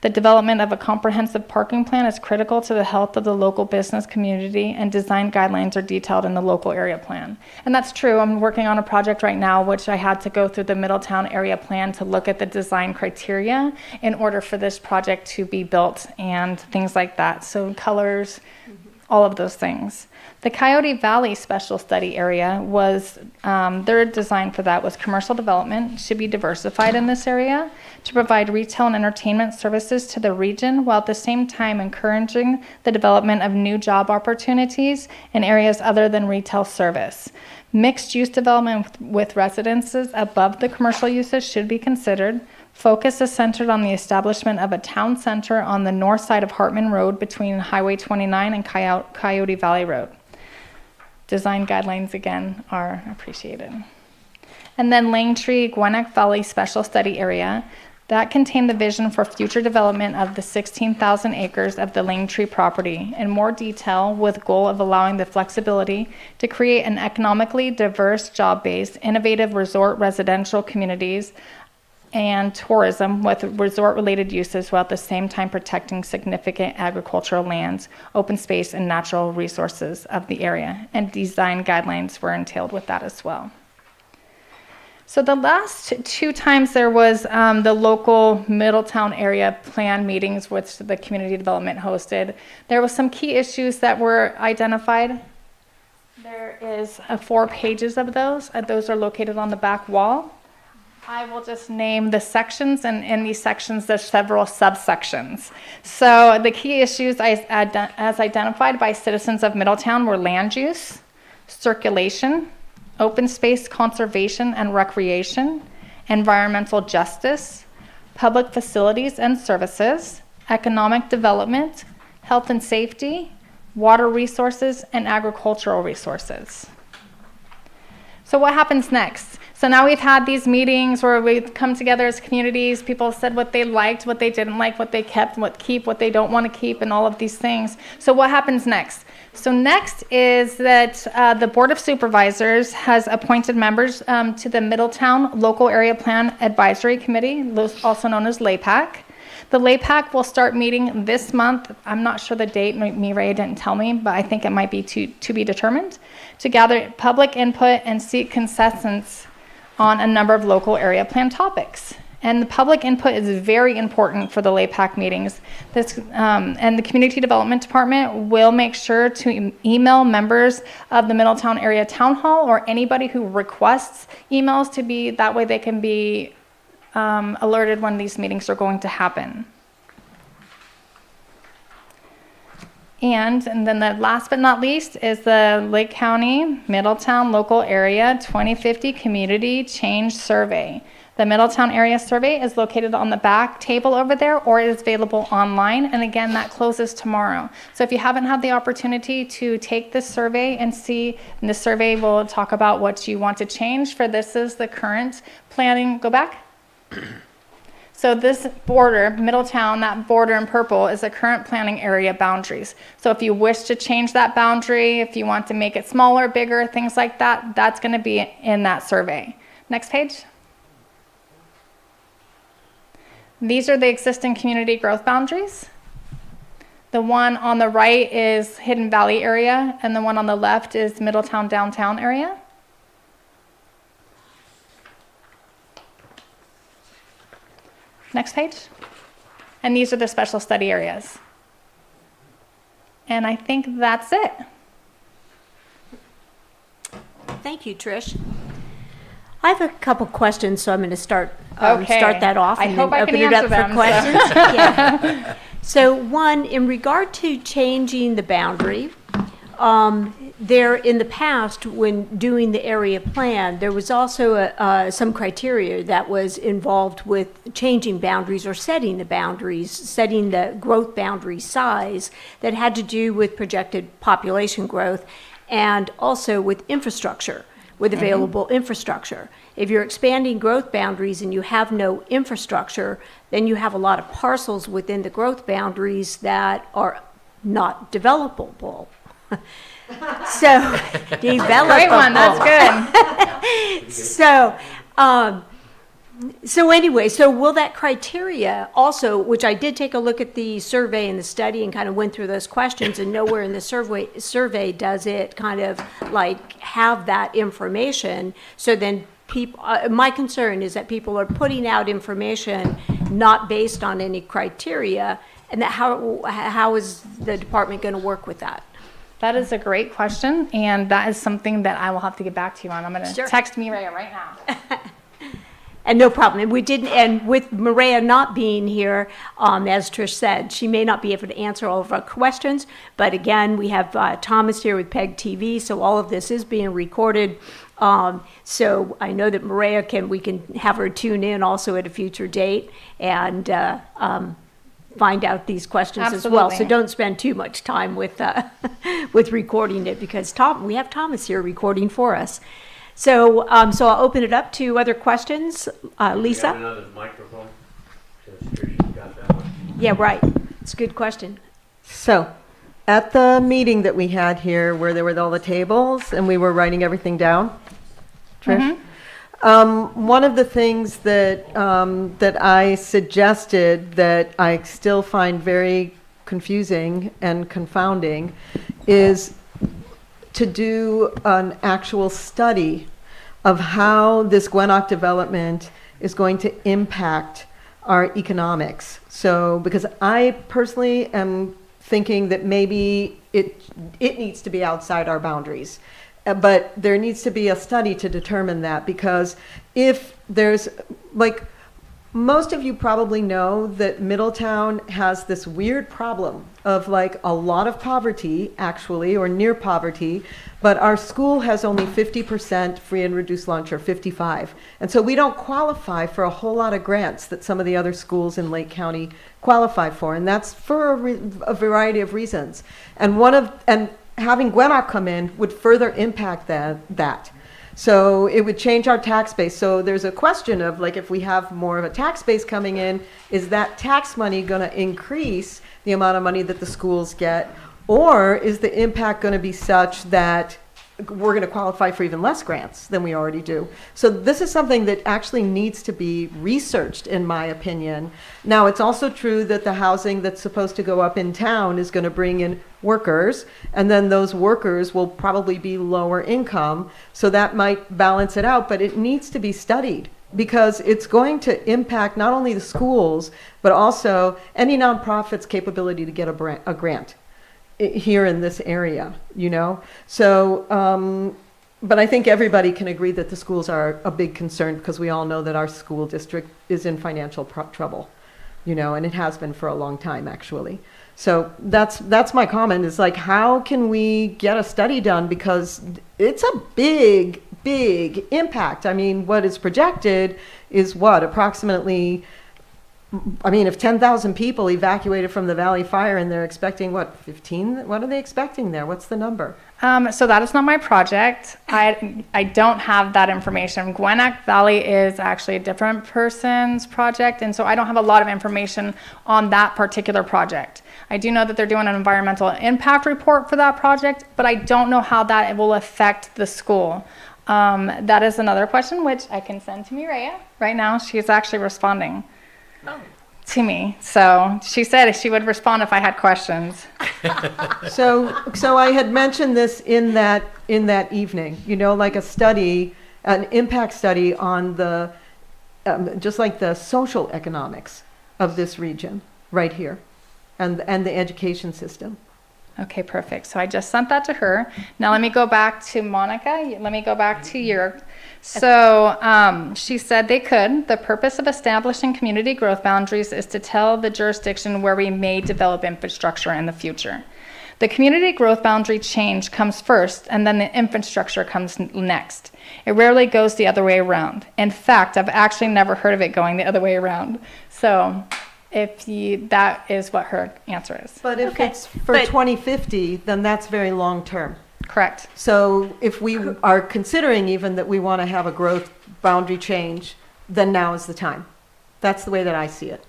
The development of a comprehensive parking plan is critical to the health of the local business community, and design guidelines are detailed in the local area plan. And that's true. I'm working on a project right now which I had to go through the Middletown area plan to look at the design criteria in order for this project to be built and things like that. So colors, all of those things. The Coyote Valley Special Study Area was, their design for that was commercial development should be diversified in this area to provide retail and entertainment services to the region, while at the same time encouraging the development of new job opportunities in areas other than retail service. Mixed use development with residences above the commercial uses should be considered. Focus is centered on the establishment of a town center on the north side of Hartman Road between Highway 29 and Coyote Valley Road. Design guidelines, again, are appreciated. And then Langtree Gwinnett Valley Special Study Area, that contained the vision for future development of the 16,000 acres of the Langtree property in more detail, with goal of allowing the flexibility to create an economically diverse, job-based, innovative resort residential communities and tourism with resort-related uses, while at the same time protecting significant agricultural lands, open space, and natural resources of the area. And design guidelines were entailed with that as well. So the last 2 times there was the local Middletown area plan meetings, which the community development hosted. There was some key issues that were identified. There is 4 pages of those. Those are located on the back wall. I will just name the sections, and in these sections there's several subsections. So the key issues as identified by citizens of Middletown were land use, circulation, open space conservation and recreation, environmental justice, public facilities and services, economic development, health and safety, water resources, and agricultural resources. So what happens next? So now we've had these meetings where we've come together as communities. People said what they liked, what they didn't like, what they kept, what they don't want to keep, and all of these things. So what happens next? So next is that the Board of Supervisors has appointed members to the Middletown Local Area Plan Advisory Committee, also known as LAPAC. The LAPAC will start meeting this month. I'm not sure the date. Mireya didn't tell me, but I think it might be to be determined, to gather public input and seek consensus on a number of local area plan topics. And the public input is very important for the LAPAC meetings. And the Community Development Department will make sure to email members of the Middletown Area Town Hall or anybody who requests emails to be, that way they can be alerted when these meetings are going to happen. And then the last but not least is the Lake County Middletown Local Area 2050 Community Change Survey. The Middletown Area Survey is located on the back table over there, or it is available online. And again, that closes tomorrow. So if you haven't had the opportunity to take this survey and see, and the survey will talk about what you want to change for. This is the current planning. Go back. So this border, Middletown, that border in purple is the current planning area boundaries. So if you wish to change that boundary, if you want to make it smaller, bigger, things like that, that's going to be in that survey. Next page. These are the existing community growth boundaries. The one on the right is Hidden Valley area, and the one on the left is Middletown downtown area. Next page. And these are the special study areas. And I think that's it.
Thank you, Trish. I have a couple questions, so I'm going to start
Okay.
start that off
I
and
hope
then
I can
open it up
answer them,
for questions. Yeah. So one, in regard to changing the boundary, there in the past, when doing the area plan, there was also some criteria that was involved with changing boundaries or setting the boundaries, setting the growth boundary size that had to do with projected population growth and also with infrastructure, with available infrastructure. If you're expanding growth boundaries and you have no infrastructure, then you have a lot of parcels within the growth boundaries that are not developable. So, developable.
Great one, that's good.
So anyway, so will that criteria also, which I did take a look at the survey and the study and kind of went through those questions, and nowhere in the survey does it kind of like have that information. So then people, my concern is that people are putting out information not based on any criteria, and that how is the department going to work with that?
That is a great question, and that is something that I will have to get back to you on. I'm going to text Mireya right now.
And no problem. And we didn't, and with Maria not being here, as Trish said, she may not be able to answer all of our questions. But again, we have Thomas here with PEG TV, so all of this is being recorded. So I know that Maria we can have her tune in also at a future date and find out these questions as well. So
Absolutely.
don't spend too much time with with recording it, because we have Thomas here recording for us. So so I'll open it up to other questions. Lisa?
We have another microphone. Trish, got that one.
Yeah, right. It's a good question.
So, at the meeting that we had here, where there were all the tables and we were writing everything down, Trish, one of the things that that I suggested that I still find very confusing and confounding is to do an actual study of how this Gwinnett development is going to impact our economics. So, because I personally am thinking that maybe it needs to be outside our boundaries. But there needs to be a study to determine that, because if there's, like, most of you probably know that Middletown has this weird problem of like a lot of poverty, actually, or near poverty, but our school has only 50% free and reduced lunch, or 55. And so we don't qualify for a whole lot of grants that some of the other schools in Lake County qualify for. And that's for a variety of reasons. And having Gwinnett come in would further impact that. So it would change our tax base. So there's a question of, like, if we have more of a tax base coming in, is that tax money going to increase the amount of money that the schools get? Or is the impact going to be such that we're going to qualify for even less grants than we already do? So this is something that actually needs to be researched, in my opinion. Now, it's also true that the housing that's supposed to go up in town is going to bring in workers, and then those workers will probably be lower income, so that might balance it out, but it needs to be studied, because it's going to impact not only the schools, but also any nonprofit's capability to get a grant here in this area, you know? So, but I think everybody can agree that the schools are a big concern, because we all know that our school district is in financial trouble, you know, and it has been for a long time, actually. So that's my comment, is like, how can we get a study done? Because it's a big, big impact. I mean, what is projected is approximately, I mean, if 10,000 people evacuated from the Valley Fire and they're expecting 15, what are they expecting there? What's the number?
So that is not my project. I don't have that information. Gwinnett Valley is actually a different person's project, and so I don't have a lot of information on that particular project. I do know that they're doing an environmental impact report for that project, but I don't know how that will affect the school. That is another question, which I can send to Mireya right now. She's actually responding to me. So she said she would respond if I had questions.
So I had mentioned this in that evening, you know, like a study, an impact study on the, just like the social economics of this region right here, and the education system.
Okay, perfect. So I just sent that to her. Now let me go back to Monica. Let me go back to your. So she said they could. The purpose of establishing community growth boundaries is to tell the jurisdiction where we may develop infrastructure in the future. The community growth boundary change comes first, and then the infrastructure comes next. It rarely goes the other way around. In fact, I've actually never heard of it going the other way around. So that is what her answer is.
But if it's for 2050, then that's very long term.
Correct.
So if we are considering even that we want to have a growth boundary change, then now is the time. That's the way that I see it.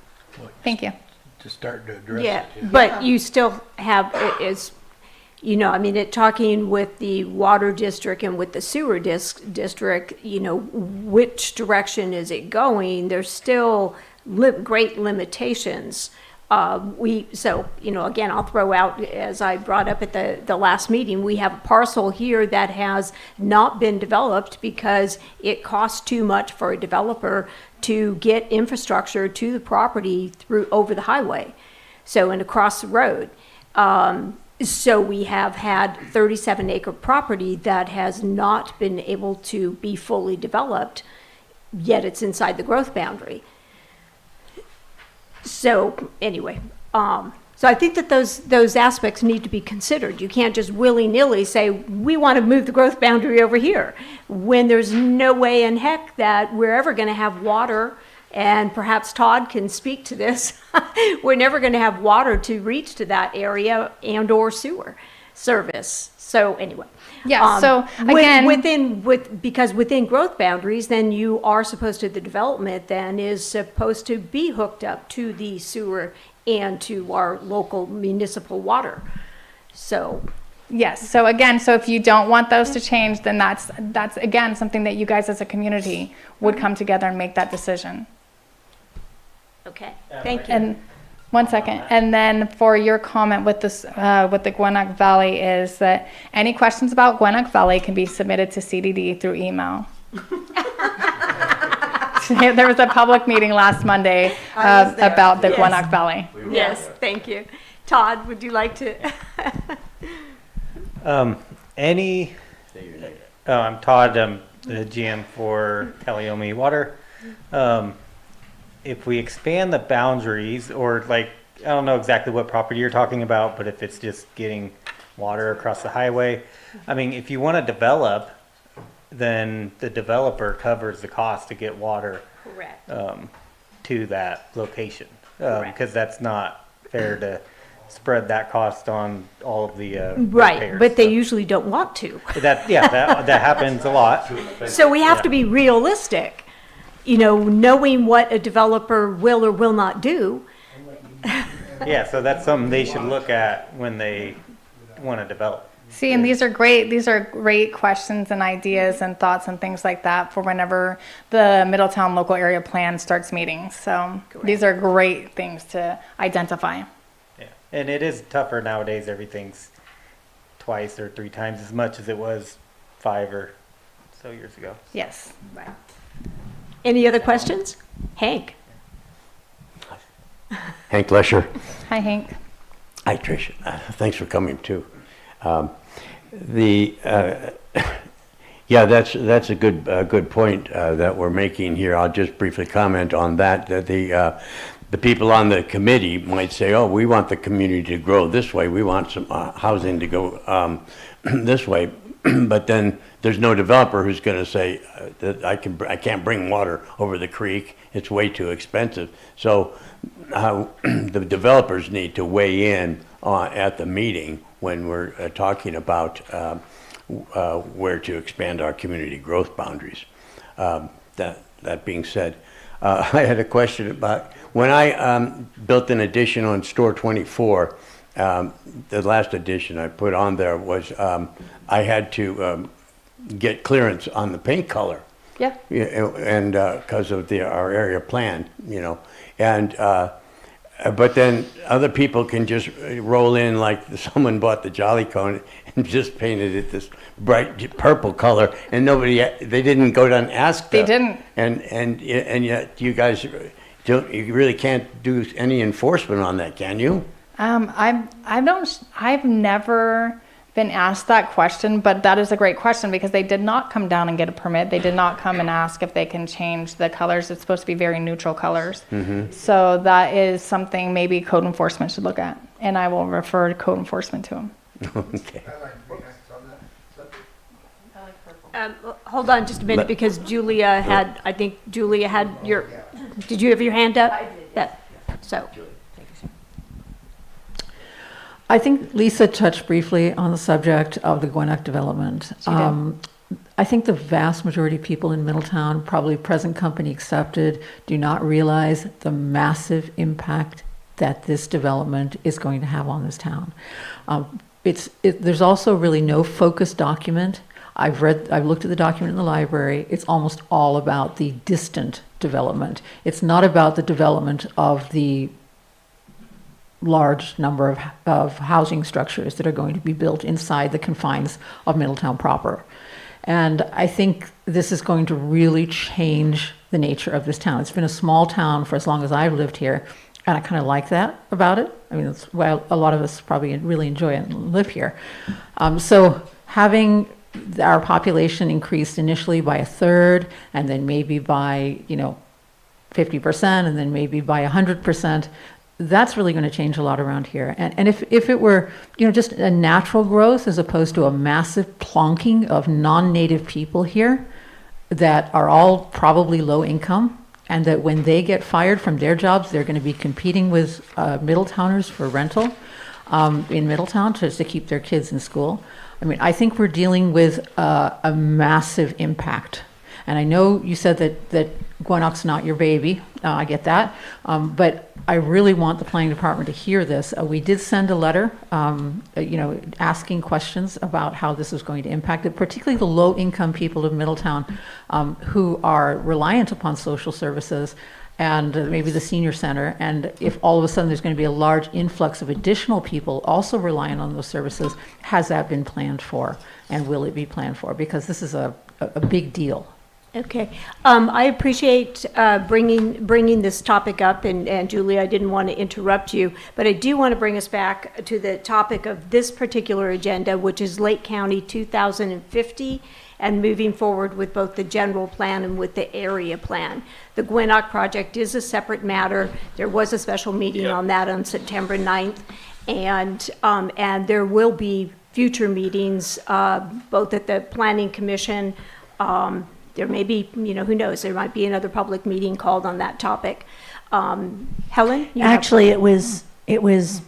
Thank you.
To start to address
Yeah,
it.
but you still have, you know, I mean, talking with the water district and with the sewer district, you know, which direction is it going? There's still great limitations. So, you know, again, I'll throw out, as I brought up at the last meeting, we have a parcel here that has not been developed because it costs too much for a developer to get infrastructure to the property over the highway, so, and across the road. So we have had 37-acre property that has not been able to be fully developed yet it's inside the growth boundary. So anyway, so I think that those aspects need to be considered. You can't just willy-nilly say, we want to move the growth boundary over here, when there's no way in heck that we're ever going to have water, and perhaps Todd can speak to this. We're never going to have water to reach to that area and or sewer service. So anyway.
Yeah, so again,
Because within growth boundaries, then you are supposed to, the development then is supposed to be hooked up to the sewer and to our local municipal water. So,
yes, so again, so if you don't want those to change, then that's again, something that you guys as a community would come together and make that decision.
okay, thank you.
And one second, and then for your comment with this, with the Gwinnett Valley is that any questions about Gwinnett Valley can be submitted to CDD through email. There was a public meeting last Monday about the
Yes.
Gwinnett Valley.
Yes, thank you. Todd, would you like to?
I'm Todd. I'm the GM for Calliope Water. If we expand the boundaries, or like, I don't know exactly what property you're talking about, but if it's just getting water across the highway, I mean, if you want to develop, then the developer covers the cost to get water
Correct.
to that location.
Correct.
Because that's not fair to spread that cost on all of the
Right,
repairs.
but they
So
usually don't want to.
that happens a lot.
So we have to be realistic, knowing what a developer will or will not do.
Yeah, so that's something they should look at when they want to develop.
See, and these are great questions and ideas and thoughts and things like that for whenever the Middletown local area plan starts meeting. So these are great things to identify.
Yeah, and it is tougher nowadays. Everything's twice or three times as much as it was 5 or so years ago.
Yes.
Right. Any other questions? Hank?
Hank Lesher.
Hi, Hank.
Hi, Trish. Thanks for coming too. Yeah, that's a good point that we're making here. I'll just briefly comment on that. That the people on the committee might say, "Oh, we want the community to grow this way. We want some housing to go this way," but then there's no developer who's going to say that I can't bring water over the creek. It's way too expensive. So the developers need to weigh in at the meeting when we're talking about where to expand our community growth boundaries. That being said, I had a question about when I built an addition on store 24. The last addition I put on there was I had to get clearance on the paint color.
Yeah.
And because of our area plan, and but then other people can just roll in like someone bought the Jolly Cone and just painted it this bright purple color, and they didn't go down and ask them.
They didn't.
And yet you guys you really can't do any enforcement on that, can you?
I've never been asked that question, but that is a great question because they did not come down and get a permit. They did not come and ask if they can change the colors. It's supposed to be very neutral colors. Mm-hmm. So that is something maybe code enforcement should look at, and I will refer code enforcement to them.
Okay.
Hold on just a minute because Julia had, did you have your hand up? I did. Yeah. So.
I think Lisa touched briefly on the subject of the Gwinnett development. I think the vast majority of people in Middletown, probably present company accepted, do not realize the massive impact that this development is going to have on this town. There's also really no focused document. I've looked at the document in the library. It's almost all about the distant development. It's not about the development of the large number of housing structures that are going to be built inside the confines of Middletown proper. And I think this is going to really change the nature of this town. It's been a small town for as long as I've lived here, and I kind of like that about it. I mean, that's why a lot of us probably really enjoy it and live here. So having our population increased initially by a third, and then maybe by, 50%, and then maybe by 100%, that's really going to change a lot around here. And if it were, just a natural growth as opposed to a massive plonking of non-native people here that are all probably low income, and that when they get fired from their jobs, they're going to be competing with Middletowners for rental in Middletown to keep their kids in school. I mean, I think we're dealing with a massive impact. And I know you said that Gwinnett not your baby. I get that. But I really want the planning department to hear this. We did send a letter, asking questions about how this is going to impact it, particularly the low-income people of Middletown who are reliant upon social services and maybe the senior center. And if all of a sudden there's going to be a large influx of additional people also reliant on those services, has that been planned for? And will it be planned for? Because this is a big deal.
Okay. I appreciate bringing this topic up, and Julie, I didn't want to interrupt you, but I do want to bring us back to the topic of this particular agenda, which is Lake County 2050, and moving forward with both the general plan and with the area plan. The Gwinnett project is a separate matter. There was a special meeting on that on September 9th, and there will be future meetings, both at the Planning Commission. There may be, who knows, there might be another public meeting called on that topic. Helen?
Actually, it was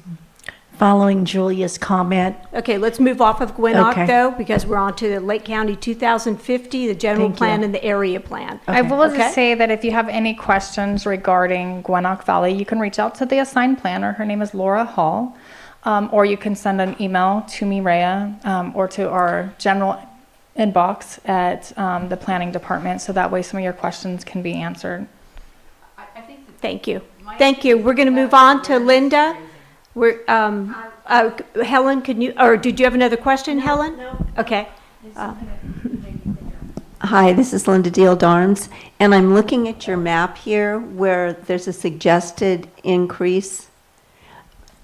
following Julia's comment.
Okay, let's move off of Gwinnett
Okay.
though, because we're on to the Lake County 2050, the general
Thank
plan
you.
and the area plan.
I will
Okay.
just say that if you have any questions regarding Gwinnett Valley, you can reach out to the assigned planner. Her name is Laura Hall. Or you can send an email to me, Rhea, or to our general inbox at the planning department, so that way some of your questions can be answered.
Thank you. Thank you. We're going to move on to Linda. We're, Helen, can you, or did you have another question, Helen? No. Okay.
Hi, this is Linda Deal Darms, and I'm looking at your map here where there's a suggested increase.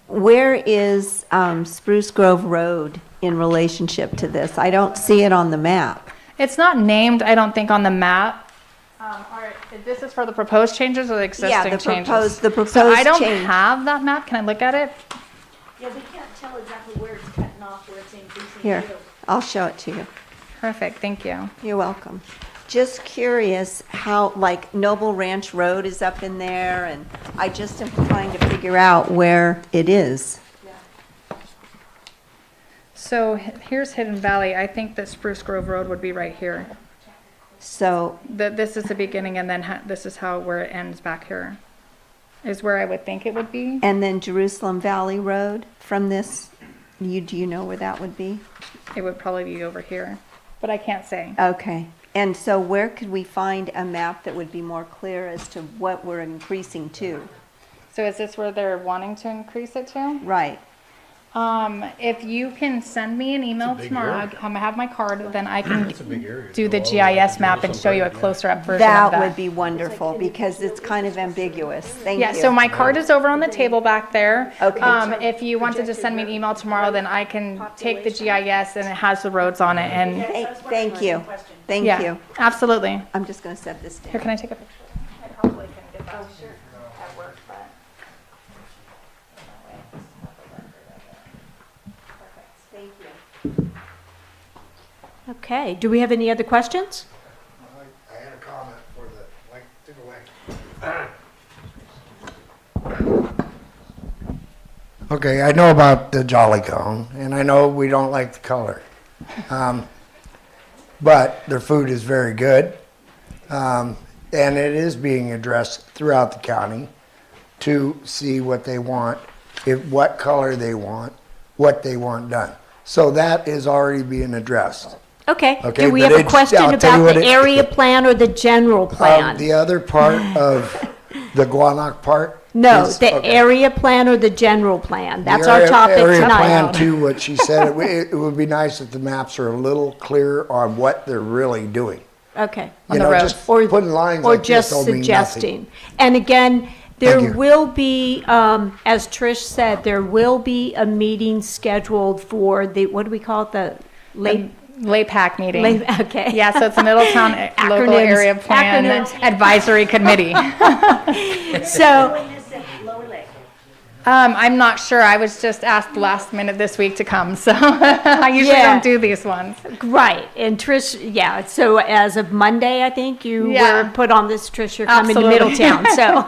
Where is Spruce Grove Road in relationship to this? I don't see it on the map.
It's not named, I don't think, on the map. This is for the proposed changes or the existing
Yeah,
changes?
the proposed
So I don't
change.
have that map. Can I look at it?
Yeah, we can't tell exactly where it's cutting off, where it's increasing.
Here, I'll show it to you.
Perfect, thank you.
You're welcome. Just curious how, like, Noble Ranch Road is up in there, and I just am trying to figure out where it is.
So here's Hidden Valley. I think that Spruce Grove Road would be right here.
So,
This is the beginning, and then this is where it ends back here, is where I would think it would be.
and then Jerusalem Valley Road from this, do you know where that would be?
It would probably be over here, but I can't say.
Okay. And so where could we find a map that would be more clear as to what we're increasing to?
So is this where they're wanting to increase it to?
Right.
If you can send me an email tomorrow, I have my card, then I can do the GIS map and show you a closer up version of
That
that.
would be wonderful, because it's kind of ambiguous. Thank you.
Yeah, so my card is over on the table back there.
Okay.
If you want to just send me an email tomorrow, then I can take the GIS and it has the roads on it and,
Hey, thank you. Thank
yeah,
you.
absolutely.
I'm just going to set this
Here,
down.
can I take a picture? I probably can get that at work, but.
Thank you.
Okay. Do we have any other questions?
I had a comment for the, took away. Okay, I know about the Jolly Cone, and I know we don't like the color. But their food is very good. And it is being addressed throughout the county to see what they want, what color they want, what they want done. So that is already being addressed.
Okay.
Okay,
Do we
but
have a
it's-
question
I'll tell you
about
what
the
it-
area plan or the general plan?
The other part of the Guanac part?
No,
is-
the
okay.
area plan or the general plan? That's
The
our
area-
topic
Area
tonight.
plan too, what she said, it would be nice if the maps are a little clearer on what they're really doing.
Okay.
You know, just
Or-
putting lines
Or
like this
just
don't mean nothing.
suggesting. And again, there
Thank you.
will be, as Trish said, there will be a meeting scheduled for the, what do we call it, the late,
LAPAC meeting.
Okay.
Yeah, so it's the Middletown Local
Acronyms.
Area Plan
Acronyms.
Advisory Committee.
So,
I'm not sure. I was just asked last minute this week to come, so I usually
Yeah.
don't do these ones.
right, and Trish, yeah, so as of Monday, I think you
Yeah.
were put on this, Trish, you're coming
Absolutely.
to Middletown, so.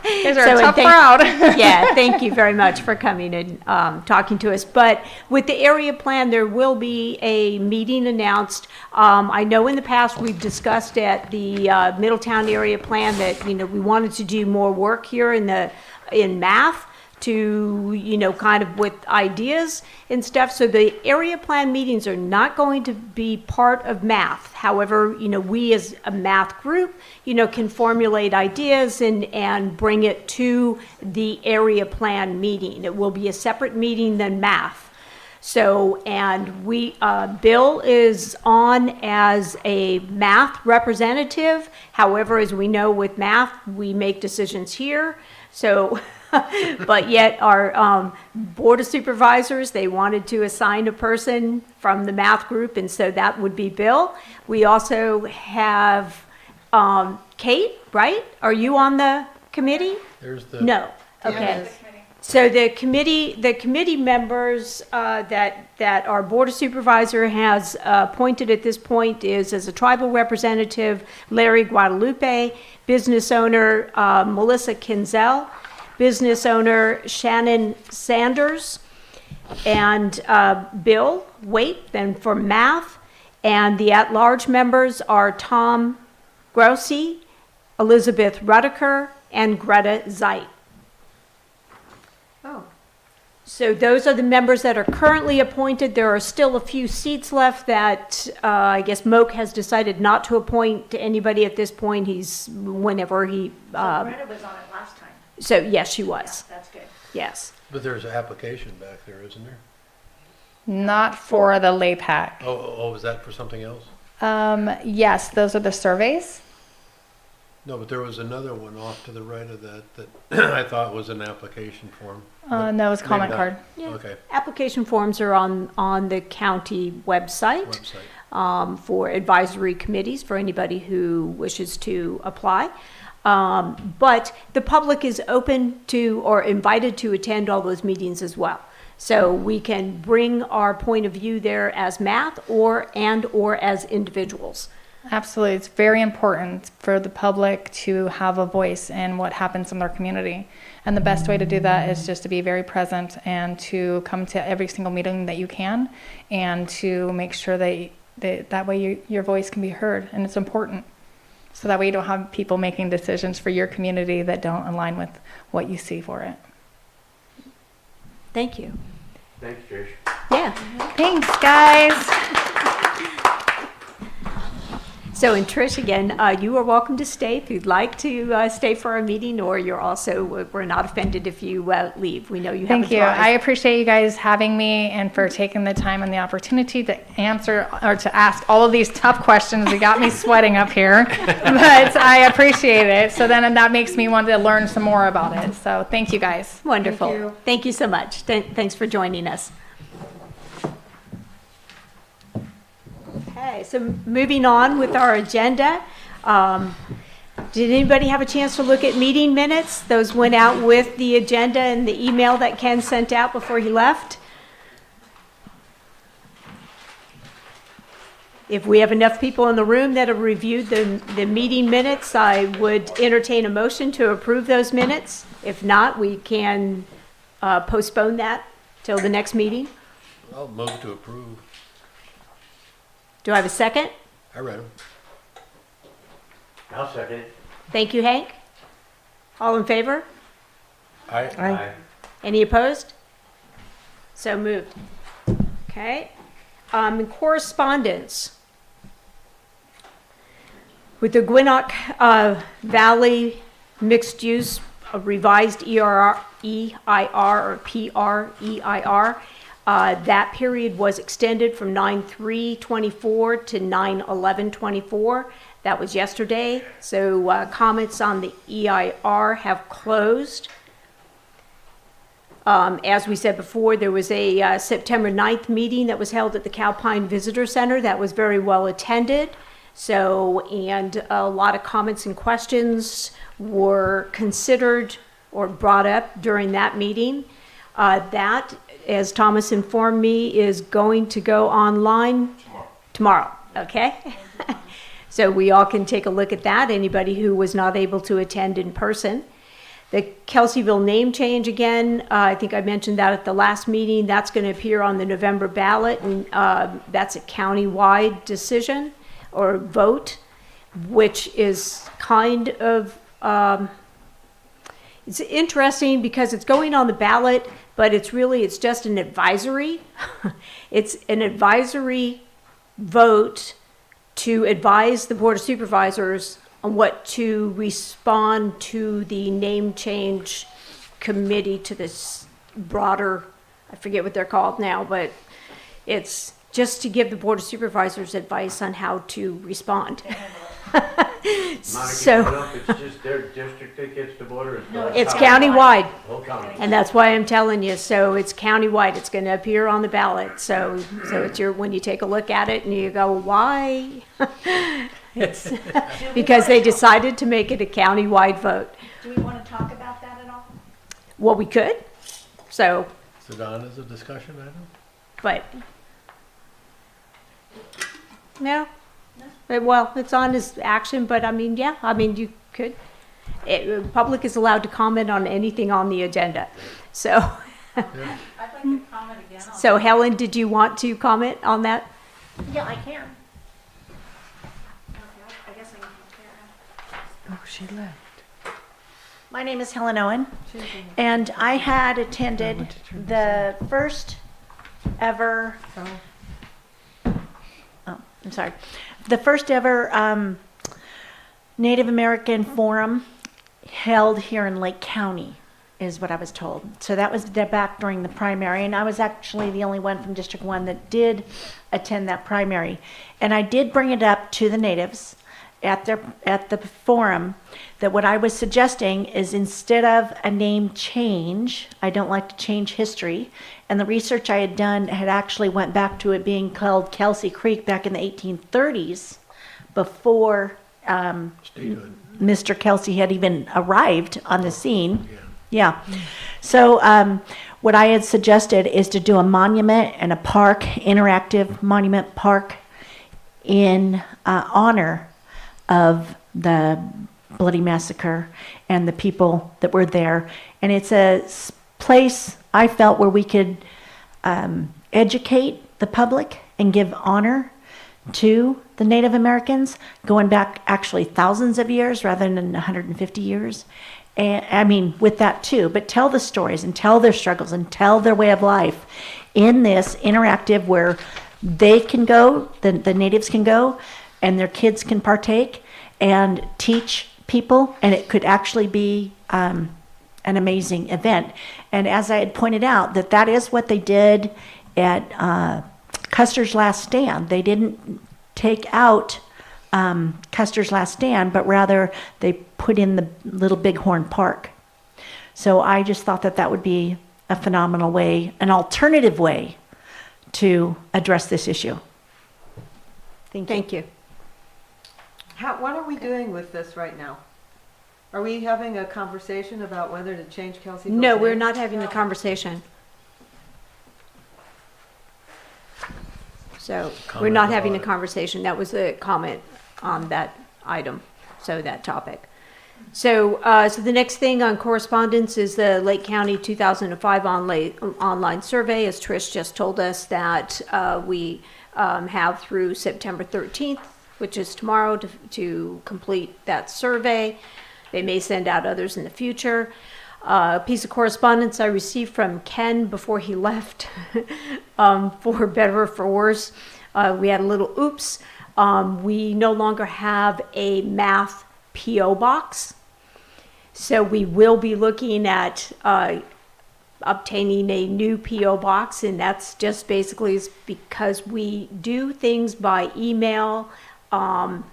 These are
So,
a
and
tough
thank-
crowd.
Yeah, thank you very much for coming and talking to us. But with the area plan, there will be a meeting announced. I know in the past, we've discussed at the Middletown area plan that, we wanted to do more work here in math to, kind of with ideas and stuff. So the area plan meetings are not going to be part of math. However, we as a math group, can formulate ideas and bring it to the area plan meeting. It will be a separate meeting than math. So, and Bill is on as a math representative. However, as we know with math, we make decisions here. So, but yet our Board of Supervisors, they wanted to assign a person from the math group, and so that would be Bill. We also have Kate, right? Are you on the committee?
There's the.
No, okay. So the committee members that our Board of Supervisor has appointed at this point is, as a tribal representative, Larry Guadalupe, business owner Melissa Kinzel, business owner Shannon Sanders, and Bill Waite, then for math. And the at-large members are Tom Grossi, Elizabeth Rudiker, and Greta Zeit.
Oh,
So those are the members that are currently appointed. There are still a few seats left that I guess Moak has decided not to appoint to anybody at this point. Whenever he.
Greta was on it last time.
So yes, she was.
That's good.
Yes.
But there's an application back there, isn't there?
Not for the LAPAC.
Oh, is that for something else?
Yes, those are the surveys.
No, but there was another one off to the right of that I thought was an application form.
No, it's comment
Maybe
card.
Yeah.
Okay,
Application forms are on the county website for advisory committees for anybody who wishes to apply. But the public is open to or invited to attend all those meetings as well. So we can bring our point of view there as math or as individuals.
Absolutely. It's very important for the public to have a voice in what happens in their community. And the best way to do that is just to be very present and to come to every single meeting that you can, and to make sure that way your voice can be heard, and it's important. So that way you don't have people making decisions for your community that don't align with what you see for it.
Thank you.
Thanks, Trish.
Yeah.
Thanks, guys.
So, and Trish, again, you are welcome to stay if you'd like to stay for our meeting, or we're not offended if you leave. We know you have
Thank
a
you.
drive.
I appreciate you guys having me and for taking the time and the opportunity to answer or to ask all of these tough questions. You got me sweating up here, but I appreciate it. So then that makes me want to learn some more about it. So thank you guys.
Wonderful. Thank you so much. Thanks for joining us. Okay, so moving on with our agenda. Did anybody have a chance to look at meeting minutes? Those went out with the agenda and the email that Ken sent out before he left. If we have enough people in the room that have reviewed the meeting minutes, I would entertain a motion to approve those minutes. If not, we can postpone that till the next meeting.
I'll move to approve.
Do I have a second?
I read them.
I'll second it.
Thank you, Hank. All in favor?
Aye.
Any opposed? So moved. Okay. In correspondence, with the Gwinnett Valley Mixed Use Revised EIR or PREIR, that period was extended from 9/3/24 to 9/11/24. That was yesterday. So comments on the EIR have closed. As we said before, there was a September 9th meeting that was held at the Calpine Visitor Center that was very well attended. So, and a lot of comments and questions were considered or brought up during that meeting. That, as Thomas informed me, is going to go online tomorrow. Okay? So we all can take a look at that, anybody who was not able to attend in person. The Kelseyville name change again, I think I mentioned that at the last meeting. That's going to appear on the November ballot, and that's a county-wide decision or vote, which is kind of, it's interesting because it's going on the ballot, but it's just an advisory. It's an advisory vote to advise the Board of Supervisors on what to respond to the name change committee, to this broader, I forget what they're called now, but it's just to give the Board of Supervisors advice on how to respond. So
It's just their district that gets the border?
it's countywide,
Whole county.
and that's why I'm telling you. So it's countywide. It's going to appear on the ballot. So it's when you take a look at it and you go, why? It's because they decided to make it a countywide vote.
Do we want to talk about that at all?
Well, we could. So,
Is it on as a discussion item?
but no. Well, it's on as action, but I mean, yeah, I mean, you could. Public is allowed to comment on anything on the agenda. So,
I'd like to comment again on.
so Helen, did you want to comment on that?
Yeah, I can. Okay, I guess I can compare.
Oh, she left.
My name is Helen Owen, and I had attended the first ever, I'm sorry, the first ever Native American forum held here in Lake County, is what I was told. So that was back during the primary, and I was actually the only one from District 1 that did attend that primary. And I did bring it up to the natives at the forum, that what I was suggesting is, instead of a name change, I don't like to change history, and the research I had done had actually went back to it being called Kelsey Creek back in the 1830s, before
Statehood.
Mr. Kelsey had even arrived on the scene. Yeah. So what I had suggested is to do a monument and a park, interactive monument park, in honor of the bloody massacre and the people that were there. And it's a place, I felt, where we could educate the public and give honor to the Native Americans, going back actually thousands of years rather than 150 years. And I mean, with that too, but tell the stories and tell their struggles and tell their way of life in this interactive, where they can go, the natives can go, and their kids can partake and teach people, and it could actually be an amazing event. And as I had pointed out, that is what they did at Custer's Last Stand. They didn't take out Custer's Last Stand, but rather they put in the Little Bighorn Park. So I just thought that would be a phenomenal way, an alternative way to address this issue.
Thank you.
What are we doing with this right now? Are we having a conversation about whether to change Kelseyville's name?
No, we're not having the conversation. So we're not having a conversation. That was a comment on that item, so that topic. So, so the next thing on correspondence is the Lake County 2005 online survey. As Trish just told us, that we have through September 13th, which is tomorrow, to complete that survey. They may send out others in the future. A piece of correspondence I received from Ken before he left, for better or for worse. We had a little oops. We no longer have a math P.O. box. So we will be looking at obtaining a new P.O. box, and that's just basically because we do things by email and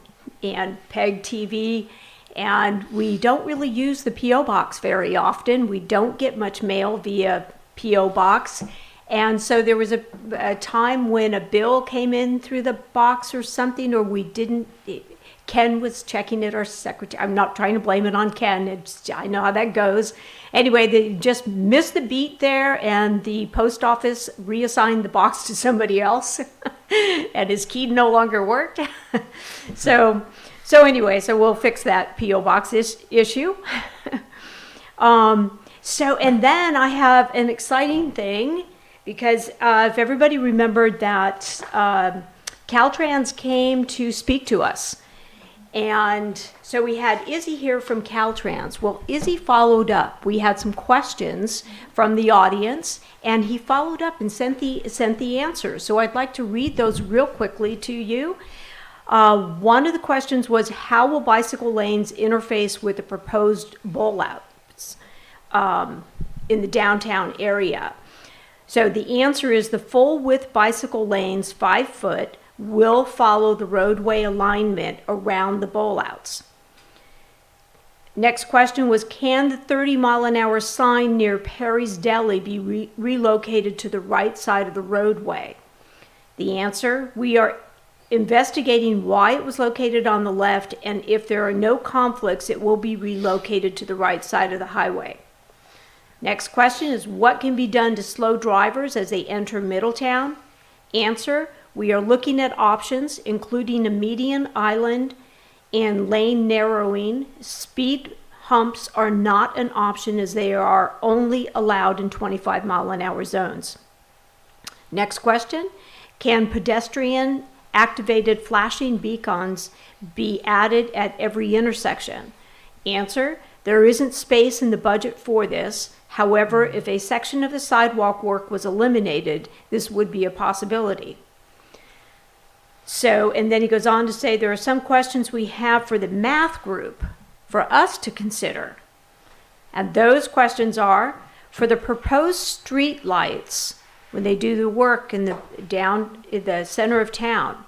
PEG TV, and we don't really use the P.O. box very often. We don't get much mail via P.O. box. And so there was a time when a bill came in through the box or something, or we didn't. Ken was checking it, our secretary. I'm not trying to blame it on Ken. I know how that goes. Anyway, they just missed the beat there, and the post office reassigned the box to somebody else, and his key no longer worked. So anyway, so we'll fix that P.O. box issue. And then I have an exciting thing, because if everybody remembered that Caltrans came to speak to us. And so we had Izzy here from Caltrans. Well, Izzy followed up. We had some questions from the audience, and he followed up and sent the answers. So I'd like to read those real quickly to you. One of the questions was, how will bicycle lanes interface with the proposed bowlouts in the downtown area? So the answer is the full width bicycle lanes, 5 foot, will follow the roadway alignment around the bowlouts. Next question was, can the 30-mile-an-hour sign near Perry's Deli be relocated to the right side of the roadway? The answer, we are investigating why it was located on the left, and if there are no conflicts, it will be relocated to the right side of the highway. Next question is, what can be done to slow drivers as they enter Middletown? Answer, we are looking at options, including a median island and lane narrowing. Speed humps are not an option, as they are only allowed in 25-mile-an-hour zones. Next question, can pedestrian activated flashing beacons be added at every intersection? Answer, there isn't space in the budget for this. However, if a section of the sidewalk work was eliminated, this would be a possibility. So, and then he goes on to say, there are some questions we have for the math group for us to consider. And those questions are, for the proposed street lights, when they do the work in the center of town.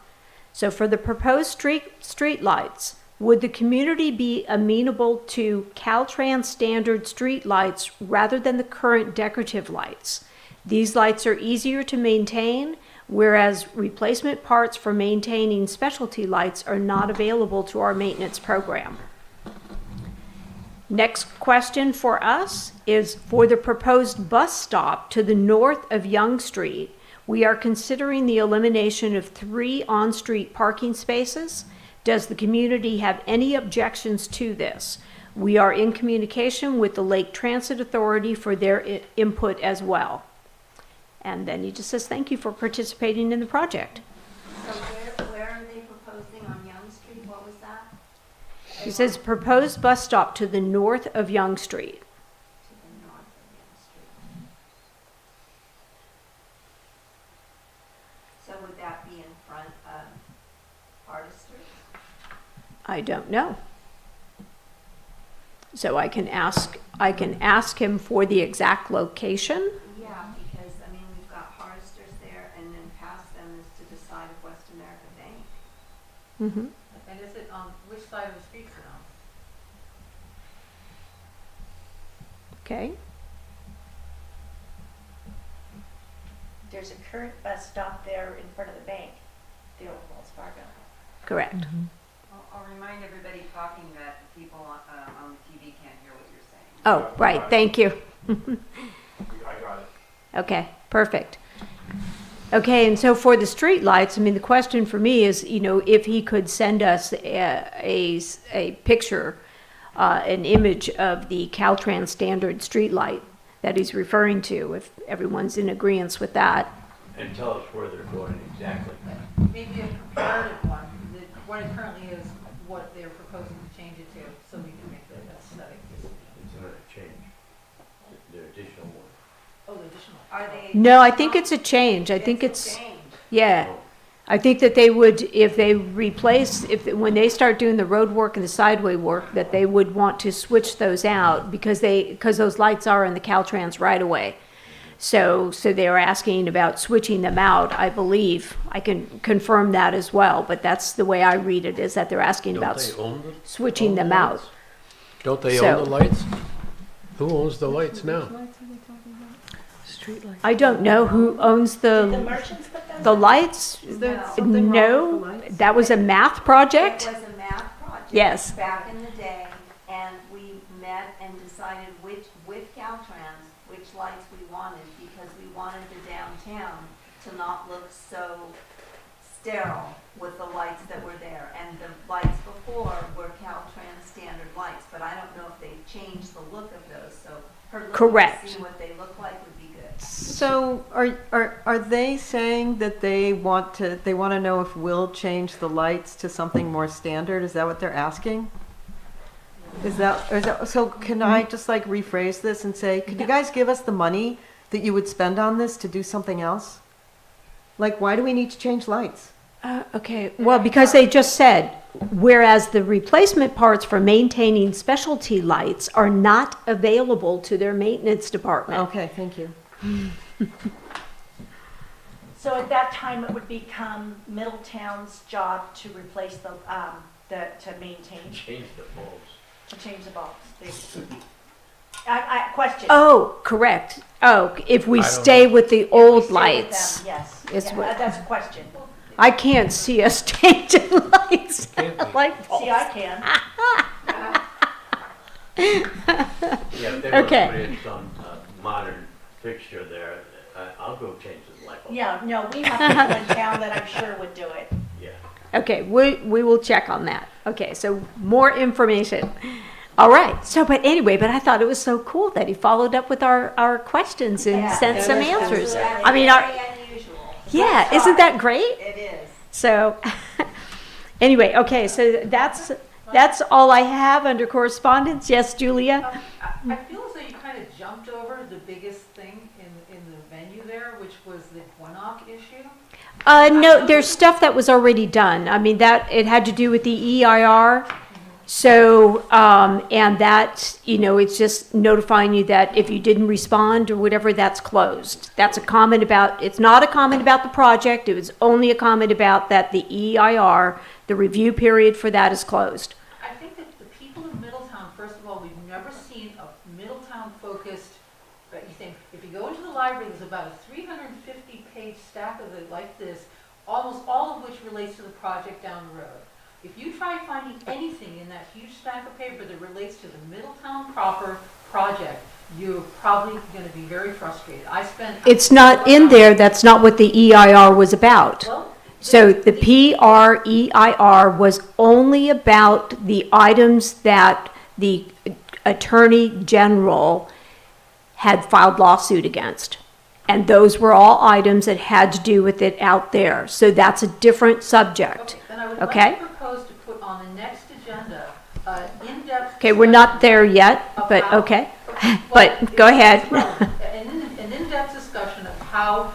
So for the proposed street lights, would the community be amenable to Caltrans standard street lights rather than the current decorative lights? These lights are easier to maintain, whereas replacement parts for maintaining specialty lights are not available to our maintenance program. Next question for us is, for the proposed bus stop to the north of Young Street, we are considering the elimination of 3 on-street parking spaces. Does the community have any objections to this? We are in communication with the Lake Transit Authority for their input as well. And then he just says, thank you for participating in the project.
So where are they proposing on Young Street? What was that?
He says, proposed bus stop to the north of Young Street.
To the north of Young Street. So would that be in front of Artistry?
I don't know. So I can ask him for the exact location.
Yeah, because, I mean, we've got Harvesters there, and then past them is to the side of West America Bank.
Mm-hmm.
And is it on which side of the street now?
Okay.
There's a current bus stop there in front of the bank, the old Wells Fargo.
Correct.
I'll remind everybody talking that the people on the TV can't hear what you're saying.
Oh, right. Thank you.
I got it.
Okay, perfect. Okay, and so for the street lights, I mean, the question for me is, if he could send us a picture, an image of the Caltrans standard street light that he's referring to, if everyone's in agreement with that.
And tell us where they're going exactly.
Maybe a comparative one. What it currently is, what they're proposing to change it to, so we can make the aesthetic.
It's not a change. The additional one.
Oh, the additional.
Are they?
No, I think it's a change. I think it's,
Change.
yeah. I think that they would, if they replace, when they start doing the road work and the sideway work, that they would want to switch those out because those lights are in the Caltrans right away. So they're asking about switching them out, I believe. I can confirm that as well, but that's the way I read it, is that they're asking about switching them out.
Don't they
So-
own the lights? Who owns the lights now?
I don't know who owns
The
the
merchants put them?
lights.
Is there something wrong with the
No,
lights?
that was a math project.
It was a math project.
Yes.
Back in the day, and we met and decided with Caltrans, which lights we wanted, because we wanted the downtown to not look so sterile with the lights that were there. And the lights before were Caltrans standard lights, but I don't know if they've changed the look of those, so her looking
Correct.
to see what they look like would be good.
So are they saying that they want to know if we'll change the lights to something more standard? Is that what they're asking? Is that, so can I just like rephrase this and say, could you guys give us the money that you would spend on this to do something else? Like, why do we need to change lights?
Okay, well, because they just said, whereas the replacement parts for maintaining specialty lights are not available to their maintenance department.
Okay, thank you.
So at that time, it would become Middletown's job to replace to maintain,
Change the bulbs.
to change the bulbs, basically. Question.
Oh, correct. Oh, if we
I don't
stay with the old
Stay with
lights.
them, Yes,
It's
yeah,
what-
that's a question.
I can't see us changing lights. Like,
See, I can.
Yeah, if they
Okay.
want to put in some modern fixture there, I'll go change the light bulb.
Yeah, no, we have people in town that I'm sure would do it.
Yeah.
okay, we will check on that. Okay, so more information. All right, so, but anyway, but I thought it was so cool that he followed up with our questions and
Yeah.
sent some
Yeah,
answers.
That's
I mean,
very unusual.
yeah, isn't that great?
It is.
So, anyway, okay, so that's all I have under correspondence. Yes, Julia?
I feel as though you kind of jumped over the biggest thing in the venue there, which was the Gwinnett issue.
No, there's stuff that was already done. I mean, that, it had to do with the EIR. So, and that, it's just notifying you that if you didn't respond or whatever, that's closed. That's a comment about, it's not a comment about the project, it was only a comment about that the EIR, the review period for that is closed.
I think that the people of Middletown, first of all, we've never seen a Middletown-focused, but you think, if you go into the library, there's about a 350-page stack of it like this, almost all of which relates to the project down the road. If you try finding anything in that huge stack of paper that relates to the Middletown proper project, you're probably going to be very frustrated. I spent...
It's not in there, that's not what the EIR was about.
Well,
So the PREIR was only about the items that the Attorney General had filed lawsuit against. And those were all items that had to do with it out there. So that's a different subject.
Okay, then I would
Okay.
like to propose to put on the next agenda, in-depth...
Okay, we're not there yet, but
about-
okay.
Okay,
But
well,
go ahead.
it's relevant. An in-depth discussion of how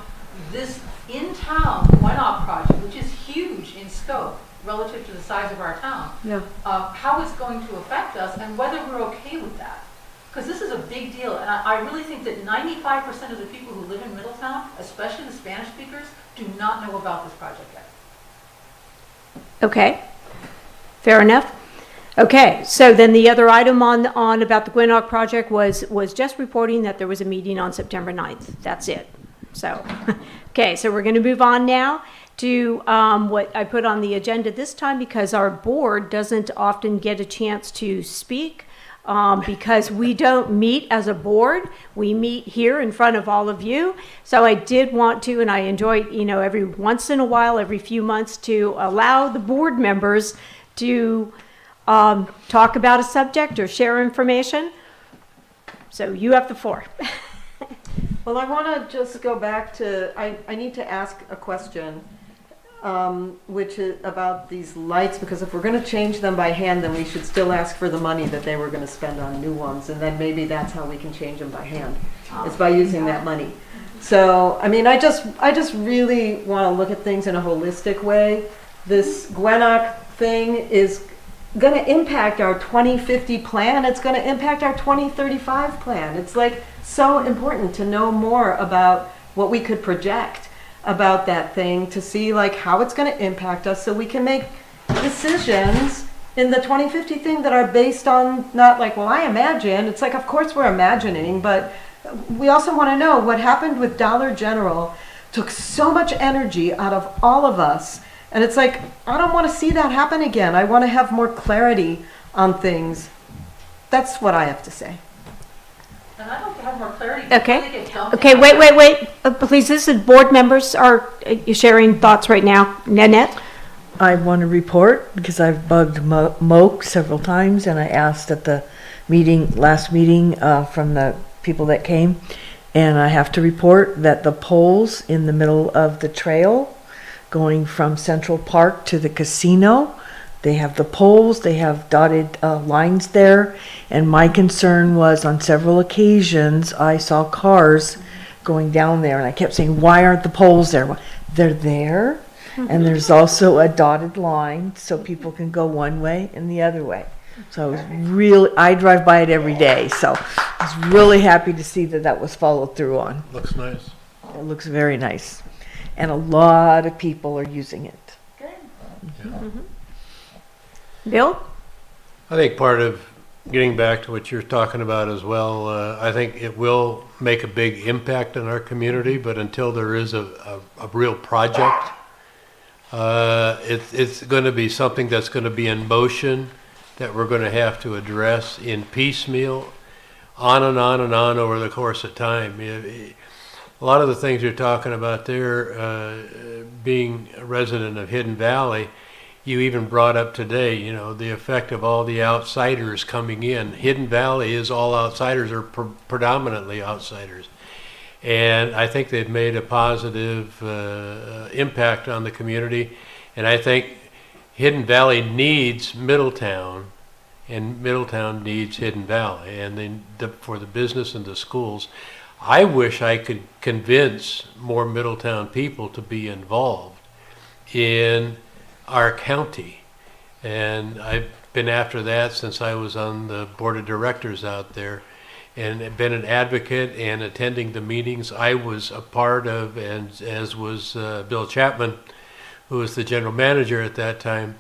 this in-town Gwinnett project, which is huge in scope relative to the size of our town,
Yeah.
how it's going to affect us and whether we're okay with that. Because this is a big deal, and I really think that 95% of the people who live in Middletown, especially the Spanish speakers, do not know about this project yet.
Okay, fair enough. Okay, so then the other item on about the Gwinnett project was just reporting that there was a meeting on September 9th. That's it. So, okay, so we're going to move on now to what I put on the agenda this time because our board doesn't often get a chance to speak because we don't meet as a board. We meet here in front of all of you. So I did want to, and I enjoy, every once in a while, every few months, to allow the board members to talk about a subject or share information. So you have the floor.
Well, I want to just go back to, I need to ask a question, which is about these lights, because if we're going to change them by hand, then we should still ask for the money that they were going to spend on new ones, and then maybe that's how we can change them by hand, is by using that money. So, I mean, I just really want to look at things in a holistic way. This Gwinnett thing is going to impact our 2050 plan. It's going to impact our 2035 plan. It's like so important to know more about what we could project about that thing, to see like how it's going to impact us so we can make decisions in the 2050 thing that are based on not like, well, I imagine. It's like, of course we're imagining, but we also want to know what happened with Dollar General took so much energy out of all of us. And it's like, I don't want to see that happen again. I want to have more clarity on things. That's what I have to say.
And I'd like to have more clarity.
Okay.
before they get dumped
Okay,
out.
wait. Please, this is board members are sharing thoughts right now. Nanette?
I want to report because I've bugged Moak several times, and I asked at the last meeting, from the people that came, and I have to report that the poles in the middle of the trail going from Central Park to the casino, they have the poles, they have dotted lines there, and my concern was on several occasions I saw cars going down there, and I kept saying, why aren't the poles there? They're there. And there's also a dotted line so people can go one way and the other way. So I drive by it every day, so I was really happy to see that was followed through on.
Looks nice.
It looks very nice. And a lot of people are using it.
Bill?
I think part of getting back to what you're talking about as well, I think it will make a big impact on our community, but until there is a real project, it's going to be something that's going to be in motion that we're going to have to address in piecemeal, on and on and on over the course of time. A lot of the things you're talking about there, being a resident of Hidden Valley, you even brought up today, the effect of all the outsiders coming in. Hidden Valley is all outsiders, or predominantly outsiders. And I think they've made a positive impact on the community. And I think Hidden Valley needs Middletown, and Middletown needs Hidden Valley. And then for the business and the schools, I wish I could convince more Middletown people to be involved in our county. And I've been after that since I was on the board of directors out there, and been an advocate and attending the meetings I was a part of, and as was Bill Chapman, who was the general manager at that time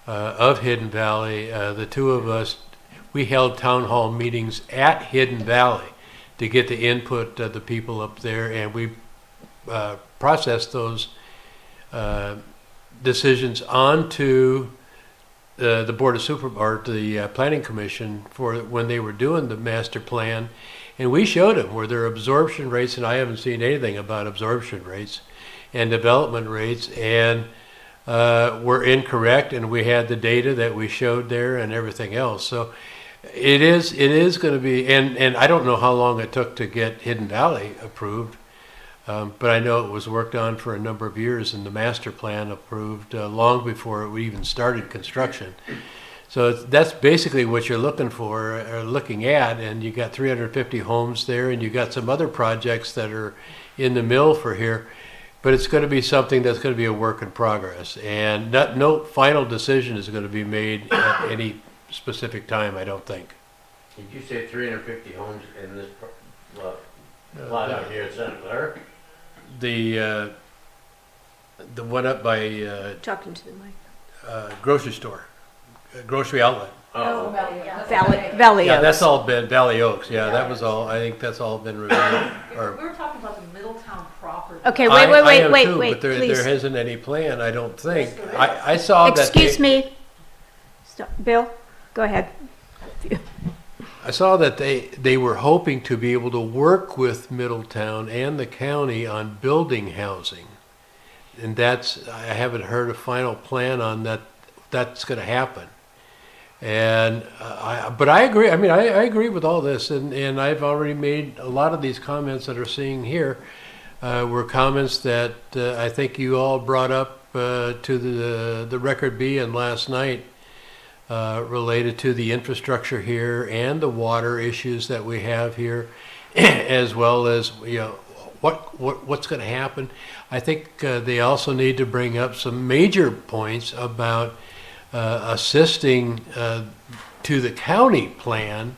of Hidden Valley. The two of us, we held town hall meetings at Hidden Valley to get the input of the people up there, and we processed those decisions onto the Board of or the Planning Commission for when they were doing the master plan. And we showed them where their absorption rates, and I haven't seen anything about absorption rates and development rates, and were incorrect, and we had the data that we showed there and everything else. So it is going to be, and I don't know how long it took to get Hidden Valley approved, but I know it was worked on for a number of years, and the master plan approved long before we even started construction. So that's basically what you're looking for, or looking at, and you got 350 homes there, and you got some other projects that are in the mill for here, but it's going to be something that's going to be a work in progress, and no final decision is going to be made at any specific time, I don't think.
Did you say 350 homes in this lot out here at Santa Clara?
The one up by
Talking to the mic.
grocery store, grocery outlet.
Oh,
Valley.
Valley
Yeah,
Oaks.
that's all been Valley Oaks. Yeah, that was all. I think that's all been reviewed.
We were talking about the Middletown property.
Okay,
I am
wait,
too, but there
please.
isn't any plan. I don't think. I saw that.
Excuse me. Stop. Bill, go ahead.
I saw that they were hoping to be able to work with Middletown and the county on building housing, and I haven't heard a final plan on that. That's going to happen. And but I agree. I mean, I agree with all this, and I've already made a lot of these comments that are seeing here were comments that I think you all brought up to the record B and last night related to the infrastructure here and the water issues that we have here, as well as what's going to happen. I think they also need to bring up some major points about assisting to the county plan,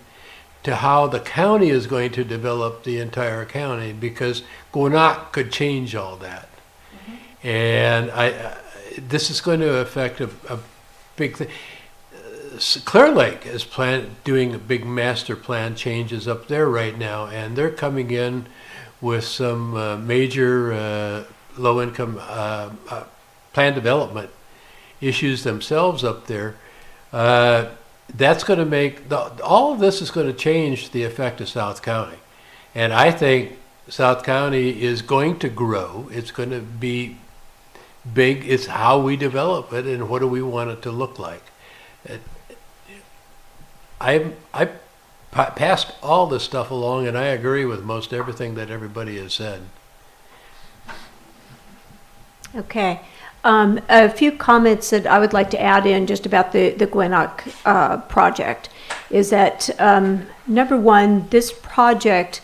to how the county is going to develop the entire county, because Gwinnett could change all that. And this is going to affect a big thing. Clear Lake is doing a big master plan changes up there right now, and they're coming in with some major low-income plan development issues themselves up there. That's going to make all of this is going to change the effect of South County, and I think South County is going to grow. It's going to be big. It's how we develop it and what do we want it to look like. I passed all this stuff along, and I agree with most everything that everybody has said.
Okay. A few comments that I would like to add in just about the Gwinnett project is that, number one, this project,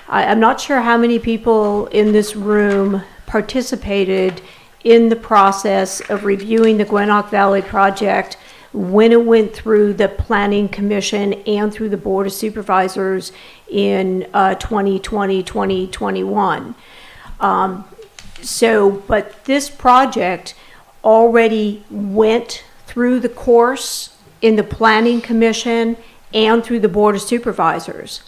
I'm not sure how many people in this room participated in the process of reviewing the Gwinnett Valley project when it went through the Planning Commission and through the Board of Supervisors in 2020, 2021. But this project already went through the course in the Planning Commission and through the Board of Supervisors.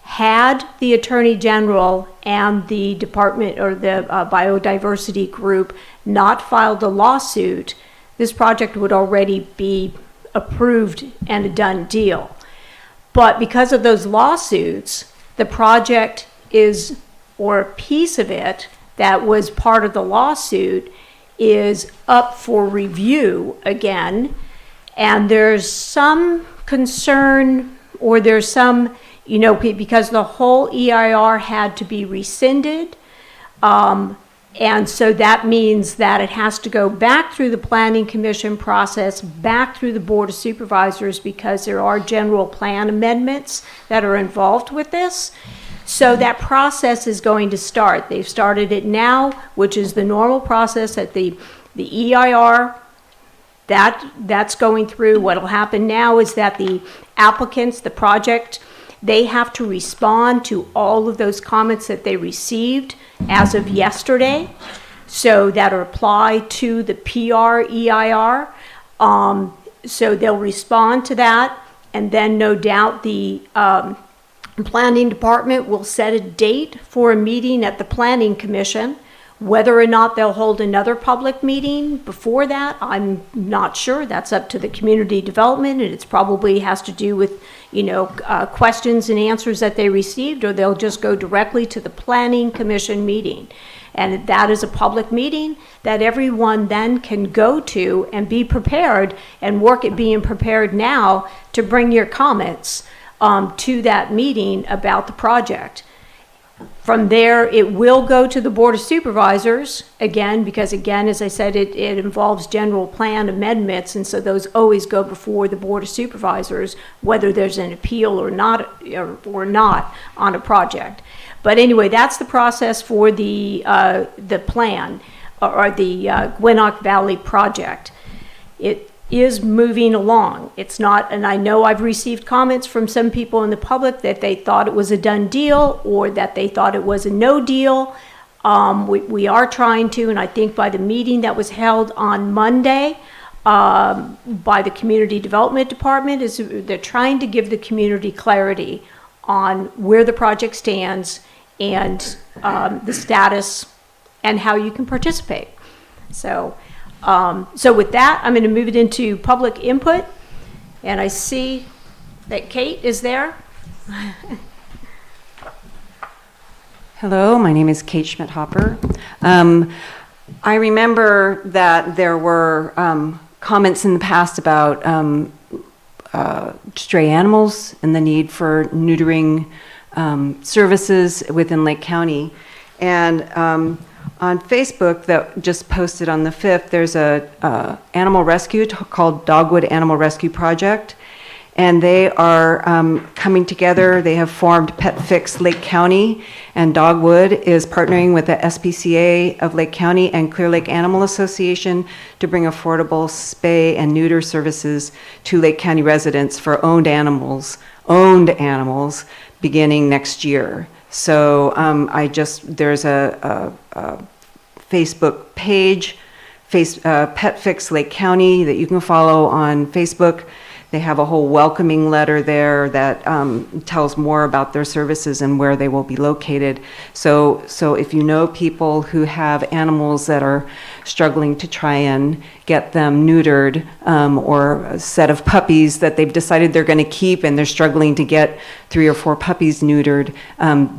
Had the Attorney General and the Department or the Biodiversity Group not filed a lawsuit, this project would already be approved and a done deal. But because of those lawsuits, the project is, or a piece of it that was part of the lawsuit, is up for review again. And there's some concern, or there's some, because the whole EIR had to be rescinded. And so that means that it has to go back through the Planning Commission process, back through the Board of Supervisors, because there are general plan amendments that are involved with this. So that process is going to start. They've started it now, which is the normal process at the EIR. That's going through. What will happen now is that the applicants, the project, they have to respond to all of those comments that they received as of yesterday, so that apply to the PREIR. So they'll respond to that, and then no doubt the Planning Department will set a date for a meeting at the Planning Commission. Whether or not they'll hold another public meeting before that, I'm not sure. That's up to the community development, and it's probably has to do with, questions and answers that they received, or they'll just go directly to the Planning Commission meeting. And that is a public meeting that everyone then can go to and be prepared and work at being prepared now to bring your comments to that meeting about the project. From there, it will go to the Board of Supervisors, again, because again, as I said, it involves general plan amendments, and so those always go before the Board of Supervisors, whether there's an appeal or not on a project. But anyway, that's the process for the plan, or the Gwinnett Valley project. It is moving along. It's not, and I know I've received comments from some people in the public that they thought it was a done deal, or that they thought it was a no deal. We are trying to, and I think by the meeting that was held on Monday by the Community Development Department, they're trying to give the community clarity on where the project stands and the status and how you can participate. So with that, I'm going to move it into public input, and I see that Kate is there.
Hello, my name is Kate Schmidt-Hopper. I remember that there were comments in the past about stray animals and the need for neutering services within Lake County. And on Facebook that just posted on the 5th, there's a animal rescue called Dogwood Animal Rescue Project, and they are coming together. They have formed Pet Fix Lake County, and Dogwood is partnering with the SPCA of Lake County and Clear Lake Animal Association to bring affordable spay and neuter services to Lake County residents for owned animals beginning next year. So there's a Facebook page, Pet Fix Lake County, that you can follow on Facebook. They have a whole welcoming letter there that tells more about their services and where they will be located. So if you know people who have animals that are struggling to try and get them neutered, or a set of puppies that they've decided they're going to keep and they're struggling to get 3 or 4 puppies neutered,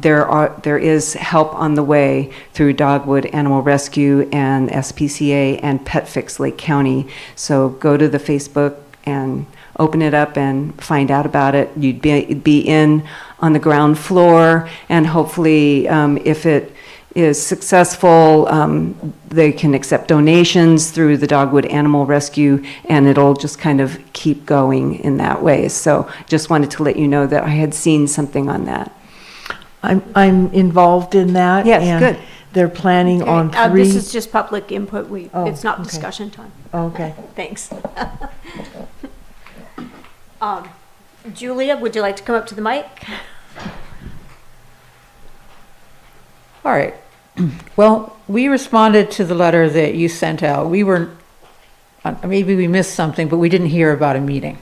there is help on the way through Dogwood Animal Rescue and SPCA and Pet Fix Lake County. So go to the Facebook and open it up and find out about it. You'd be in on the ground floor, and hopefully if it is successful, they can accept donations through the Dogwood Animal Rescue, and it'll just kind of keep going in that way. So just wanted to let you know that I had seen something on that.
I'm involved in that.
Yes,
and
good.
They're planning on
Okay,
3.
This is just public input. It's not
okay.
discussion time.
Okay.
Thanks. Julia, would you like to come up to the mic?
All right. Well, we responded to the letter that you sent out. We were, maybe we missed something, but we didn't hear about a meeting.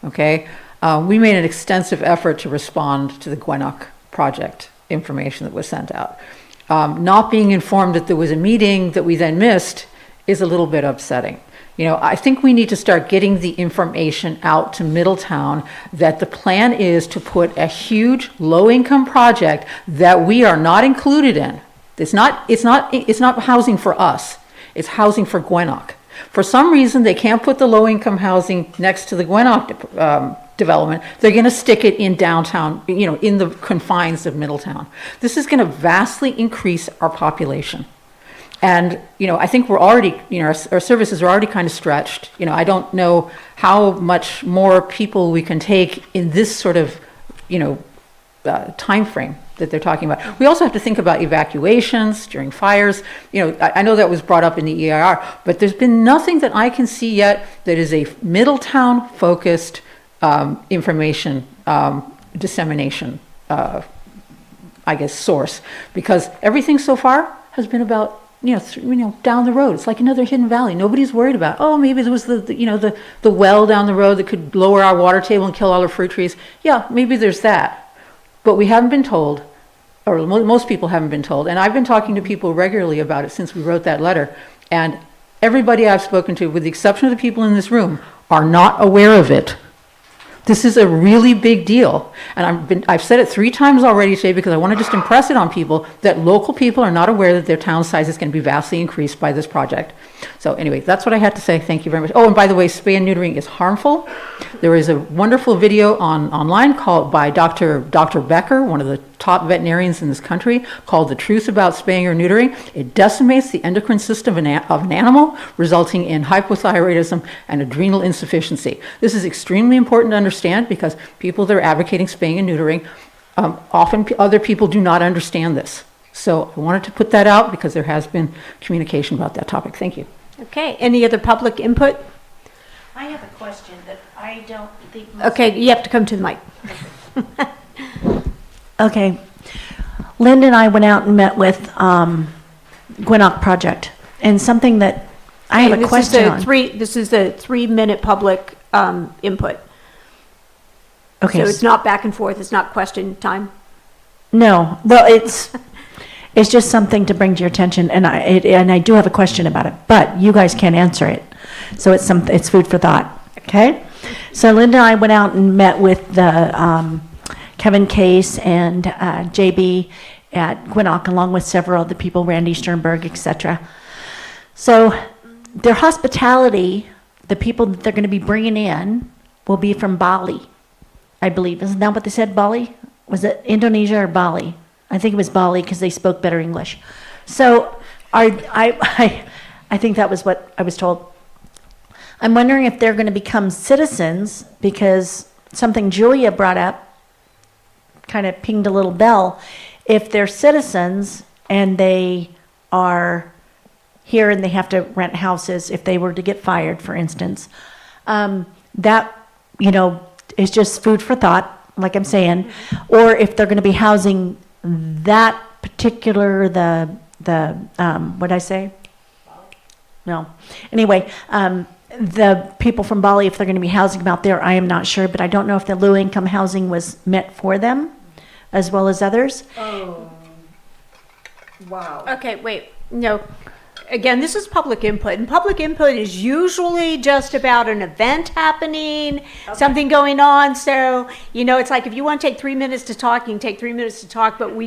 Okay? We made an extensive effort to respond to the Gwinnett project information that was sent out. Not being informed that there was a meeting that we then missed is a little bit upsetting. You know, I think we need to start getting the information out to Middletown that the plan is to put a huge low-income project that we are not included in. It's not housing for us. It's housing for Gwinnett. For some reason, they can't put the low-income housing next to the Gwinnett development. They're going to stick it in downtown, you know, in the confines of Middletown. This is going to vastly increase our population. And, you know, I think we're already, you know, our services are already kind of stretched. You know, I don't know how much more people we can take in this sort of, you know, time frame that they're talking about. We also have to think about evacuations during fires. You know, I know that was brought up in the EIR, but there's been nothing that I can see yet that is a Middletown-focused information dissemination, I guess, source. Because everything so far has been about, you know, down the road. It's like another hidden valley. Nobody's worried about, oh, maybe there was the well down the road that could lower our water table and kill all our fruit trees. Yeah, maybe there's that. But we haven't been told, or most people haven't been told. And I've been talking to people regularly about it since we wrote that letter. And everybody I've spoken to, with the exception of the people in this room, are not aware of it. This is a really big deal. And I've said it 3 times already today because I want to just impress it on people that local people are not aware that their town size is going to be vastly increased by this project. So anyway, that's what I had to say. Thank you very much. Oh, and by the way, spay and neutering is harmful. There is a wonderful video online called by Dr. Becker, one of the top veterinarians in this country, called The Truth About Spaying or Neutering. It decimates the endocrine system of an animal, resulting in hypothyroidism and adrenal insufficiency. This is extremely important to understand because people that are advocating spaying and neutering, often other people do not understand this. So I wanted to put that out because there has been communication about that topic. Thank you.
Okay, any other public input?
I have a question that I don't think.
Okay, you have to come to the mic.
Okay. Linda and I went out and met with Gwinnett Project, and something that I have a question on.
This is a 3-minute public input.
Okay.
So it's not back and forth, it's not question time?
No, well, it's just something to bring to your attention, and I do have a question about it, but you guys can't answer it. So it's food for thought, okay? So Linda and I went out and met with the Kevin Case and JB at Gwinnett, along with several other people, Randy Sternberg, etc. So their hospitality, the people that they're going to be bringing in, will be from Bali, I believe. Isn't that what they said, Bali? Was it Indonesia or Bali? I think it was Bali because they spoke better English. So I think that was what I was told. I'm wondering if they're going to become citizens, because something Julia brought up kind of pinged a little bell. If they're citizens and they are here and they have to rent houses, if they were to get fired, for instance, that, you know, is just food for thought, like I'm saying. Or if they're going to be housing that particular, what'd I say? No. Anyway, the people from Bali, if they're going to be housing them out there, I am not sure, but I don't know if the low income housing was meant for them as well as others.
Oh, wow.
Okay, wait, no. Again, this is public input, and public input is usually just about an event happening, something going on. So, it's like if you want to take 3 minutes to talk, you can take 3 minutes to talk, but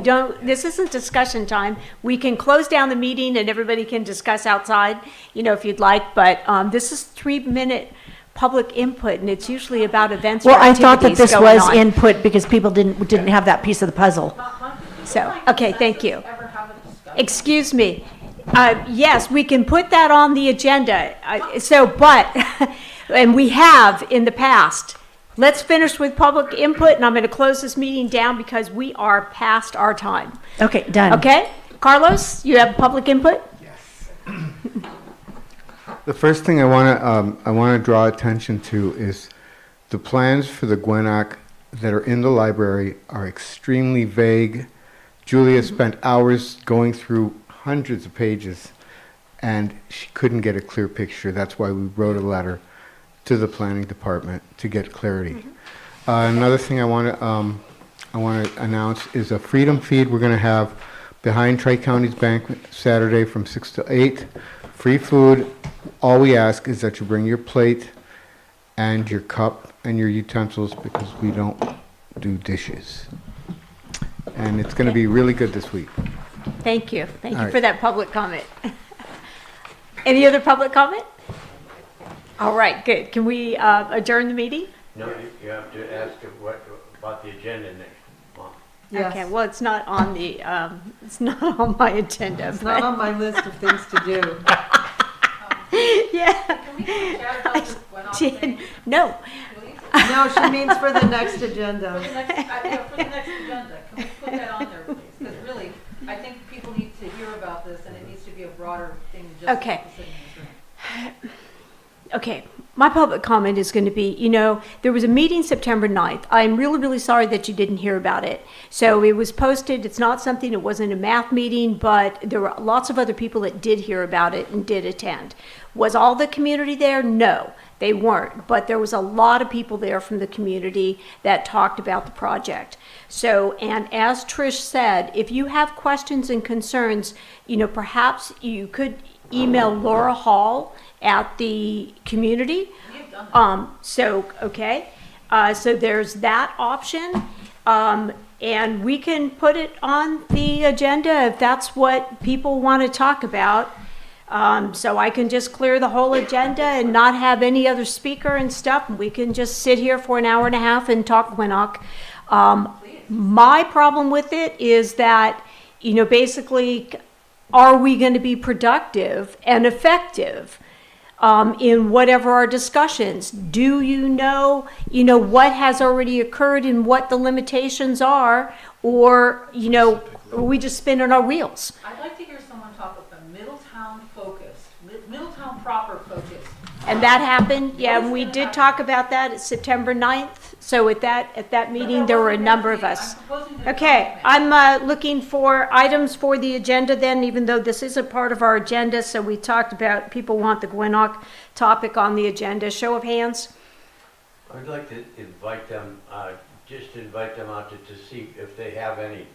this isn't discussion time. We can close down the meeting and everybody can discuss outside, if you'd like, but this is 3-minute public input, and it's usually about events or
Well, I
activities
thought that this
going
was
on.
input because people didn't have that piece of the puzzle.
So, okay, thank you. Excuse me. Yes, we can put that on the agenda. And we have in the past. Let's finish with public input, and I'm going to close this meeting down because we are past our time.
Okay, done.
Okay? Carlos, you have public input?
The first thing I want to draw attention to is the plans for the Gwinnett that are in the library are extremely vague. Julia spent hours going through hundreds of pages, and she couldn't get a clear picture. That's why we wrote a letter to the planning department to get clarity. Another thing I want to announce is a Freedom Feed we're going to have behind Tri-County's Banquet Saturday from 6 to 8. Free food. All we ask is that you bring your plate and your cup and your utensils because we don't do dishes. And it's going to be really good this week.
Thank you. Thank you
All right.
for that public comment. Any other public comment? All right, good. Can we adjourn the meeting?
No, you have to ask about the agenda next month.
Yes.
Okay, well, it's not on the, it's not on my agenda.
It's not on my list of things to do.
Yeah.
Can we chat about this Gwinnett thing?
No.
Please?
No, she means for the next agenda.
For the next agenda, can we put that on there, please? Because really, I think people need to hear about this, and it needs to be a broader thing than just
Okay.
the sitting in this room.
Okay, my public comment is going to be, there was a meeting September 9th. I'm really, really sorry that you didn't hear about it. So it was posted. It's not something, it wasn't a math meeting, but there were lots of other people that did hear about it and did attend. Was all the community there? No, they weren't. But there was a lot of people there from the community that talked about the project. So, and as Trish said, if you have questions and concerns, perhaps you could email Laura Hall at the community. So there's that option. And we can put it on the agenda if that's what people want to talk about. So I can just clear the whole agenda and not have any other speaker and stuff. We can just sit here for an hour and a half and talk Gwinnett. My problem with it is that, basically, are we going to be productive and effective in whatever our discussions? Do you know what has already occurred and what the limitations are, or are we just spinning our wheels?
I'd like to hear someone talk about Middletown focused, Middletown proper focused.
And that happened, yeah, and we did talk about that at September 9th. So at that meeting, there were a number of us. Okay, I'm looking for items for the agenda then, even though this isn't part of our agenda. So we talked about people want the Gwinnett topic on the agenda. Show of hands.
I'd like to invite them, just invite them out to see if they have any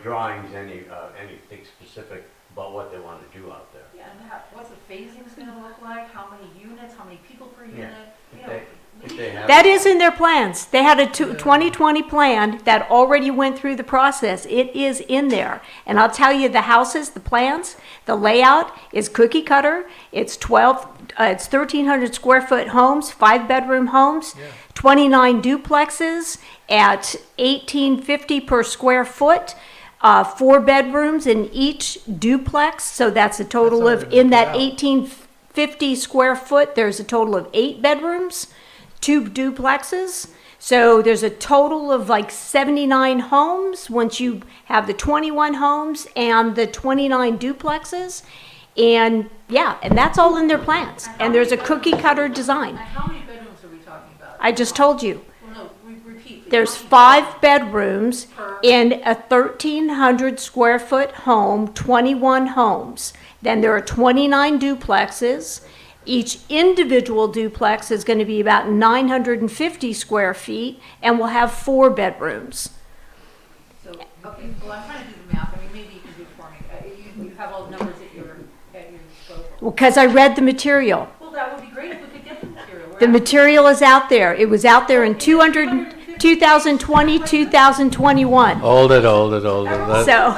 drawings, anything specific about what they want to do out there.
Yeah, and what's the phasing's gonna look like, how many units, how many people per unit,
If they have
That is in their plans. They had a 2020 plan that already went through the process. It is in there. And I'll tell you, the houses, the plans, the layout is cookie cutter. It's 1,300 square foot homes, 5-bedroom homes, 29 duplexes at $1,850 per square foot. 4 bedrooms in each duplex, so that's a total of, in that 1,850 square foot, there's a total of 8 bedrooms, 2 duplexes. So there's a total of like 79 homes once you have the 21 homes and the 29 duplexes. And yeah, and that's all in their plans. And there's a cookie cutter design.
And how many bedrooms are we talking about?
I just told you.
Well, no, repeat.
There's 5 bedrooms in a 1,300 square foot home, 21 homes. Then there are 29 duplexes. Each individual duplex is going to be about 950 square feet and will have 4 bedrooms.
So, okay, well, I'm trying to do the math. I mean, maybe you can do it for me. You have all the numbers at your disposal.
Because I read the material.
Well, that would be great if we could get the material.
The material is out there. It was out there in 2020, 2021.
Hold it.
So,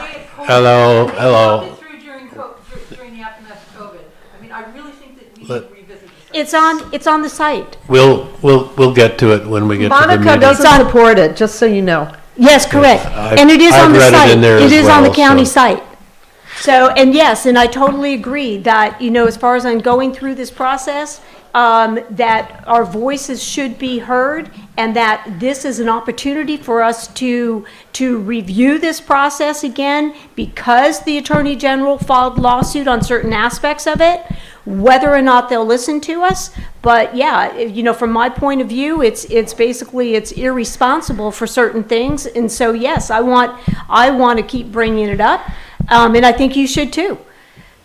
Hello.
During the aftermath of COVID. I mean, I really think that we need to revisit this.
it's on the site.
We'll get to it when we get to the
Monica
meeting.
doesn't support it, just so you know.
Yes, correct. And it is
I've
on the
read it
site.
in there
It
as
is on the
well,
county
so-
site. So, and yes, and I totally agree that, as far as I'm going through this process, that our voices should be heard and that this is an opportunity for us to review this process again because the Attorney General filed lawsuit on certain aspects of it, whether or not they'll listen to us. But yeah, from my point of view, it's basically irresponsible for certain things. And so, yes, I want to keep bringing it up. And I think you should too.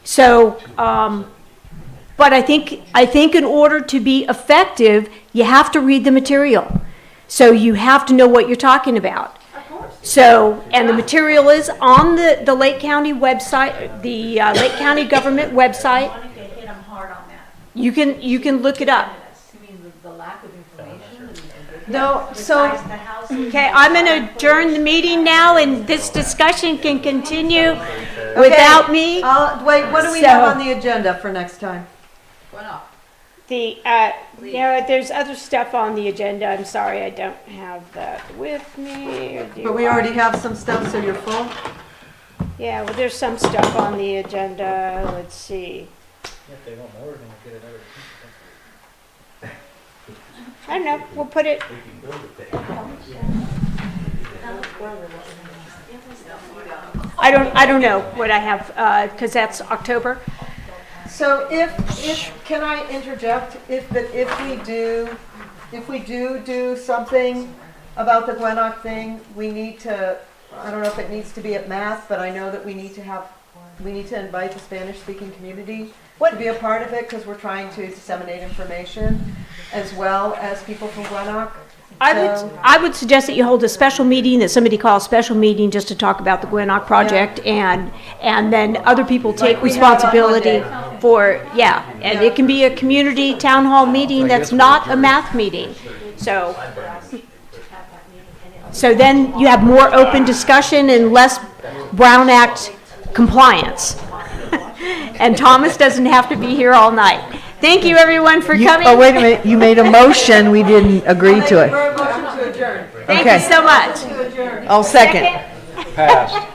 So, but I think in order to be effective, you have to read the material. So you have to know what you're talking about.
Of course.
So, and the material is on the Lake County website, the Lake County government website.
Monica hit them hard on that.
You can look it up.
You mean the lack of information?
No, so, okay, I'm going to adjourn the meeting now, and this discussion can continue without me.
Wait, what do we have on the agenda for next time?
Why not?
There's other stuff on the agenda. I'm sorry, I don't have that with me.
But we already have some stuff, so you're full?
Yeah, well, there's some stuff on the agenda. Let's see. I don't know, we'll put it. I don't know what I have, because that's October.
So can I interject? If we do something about the Gwinnett thing, we need to, I don't know if it needs to be at M.AT.H, but I know that we need to invite the Spanish-speaking community to be a part of it, because we're trying to disseminate information as well as people from Gwinnett.
I would suggest that you hold a special meeting, that somebody call a special meeting just to talk about the Gwinnett project, and then other people take responsibility for, and it can be a community town hall meeting that's not a M.AT.H meeting. So then you have more open discussion and less Brown Act compliance. And Thomas doesn't have to be here all night. Thank you, everyone, for coming.
Oh, wait a minute, you made a motion, we didn't agree to it.
For a motion to adjourn.
Thank you so much.
I'll second.
Passed.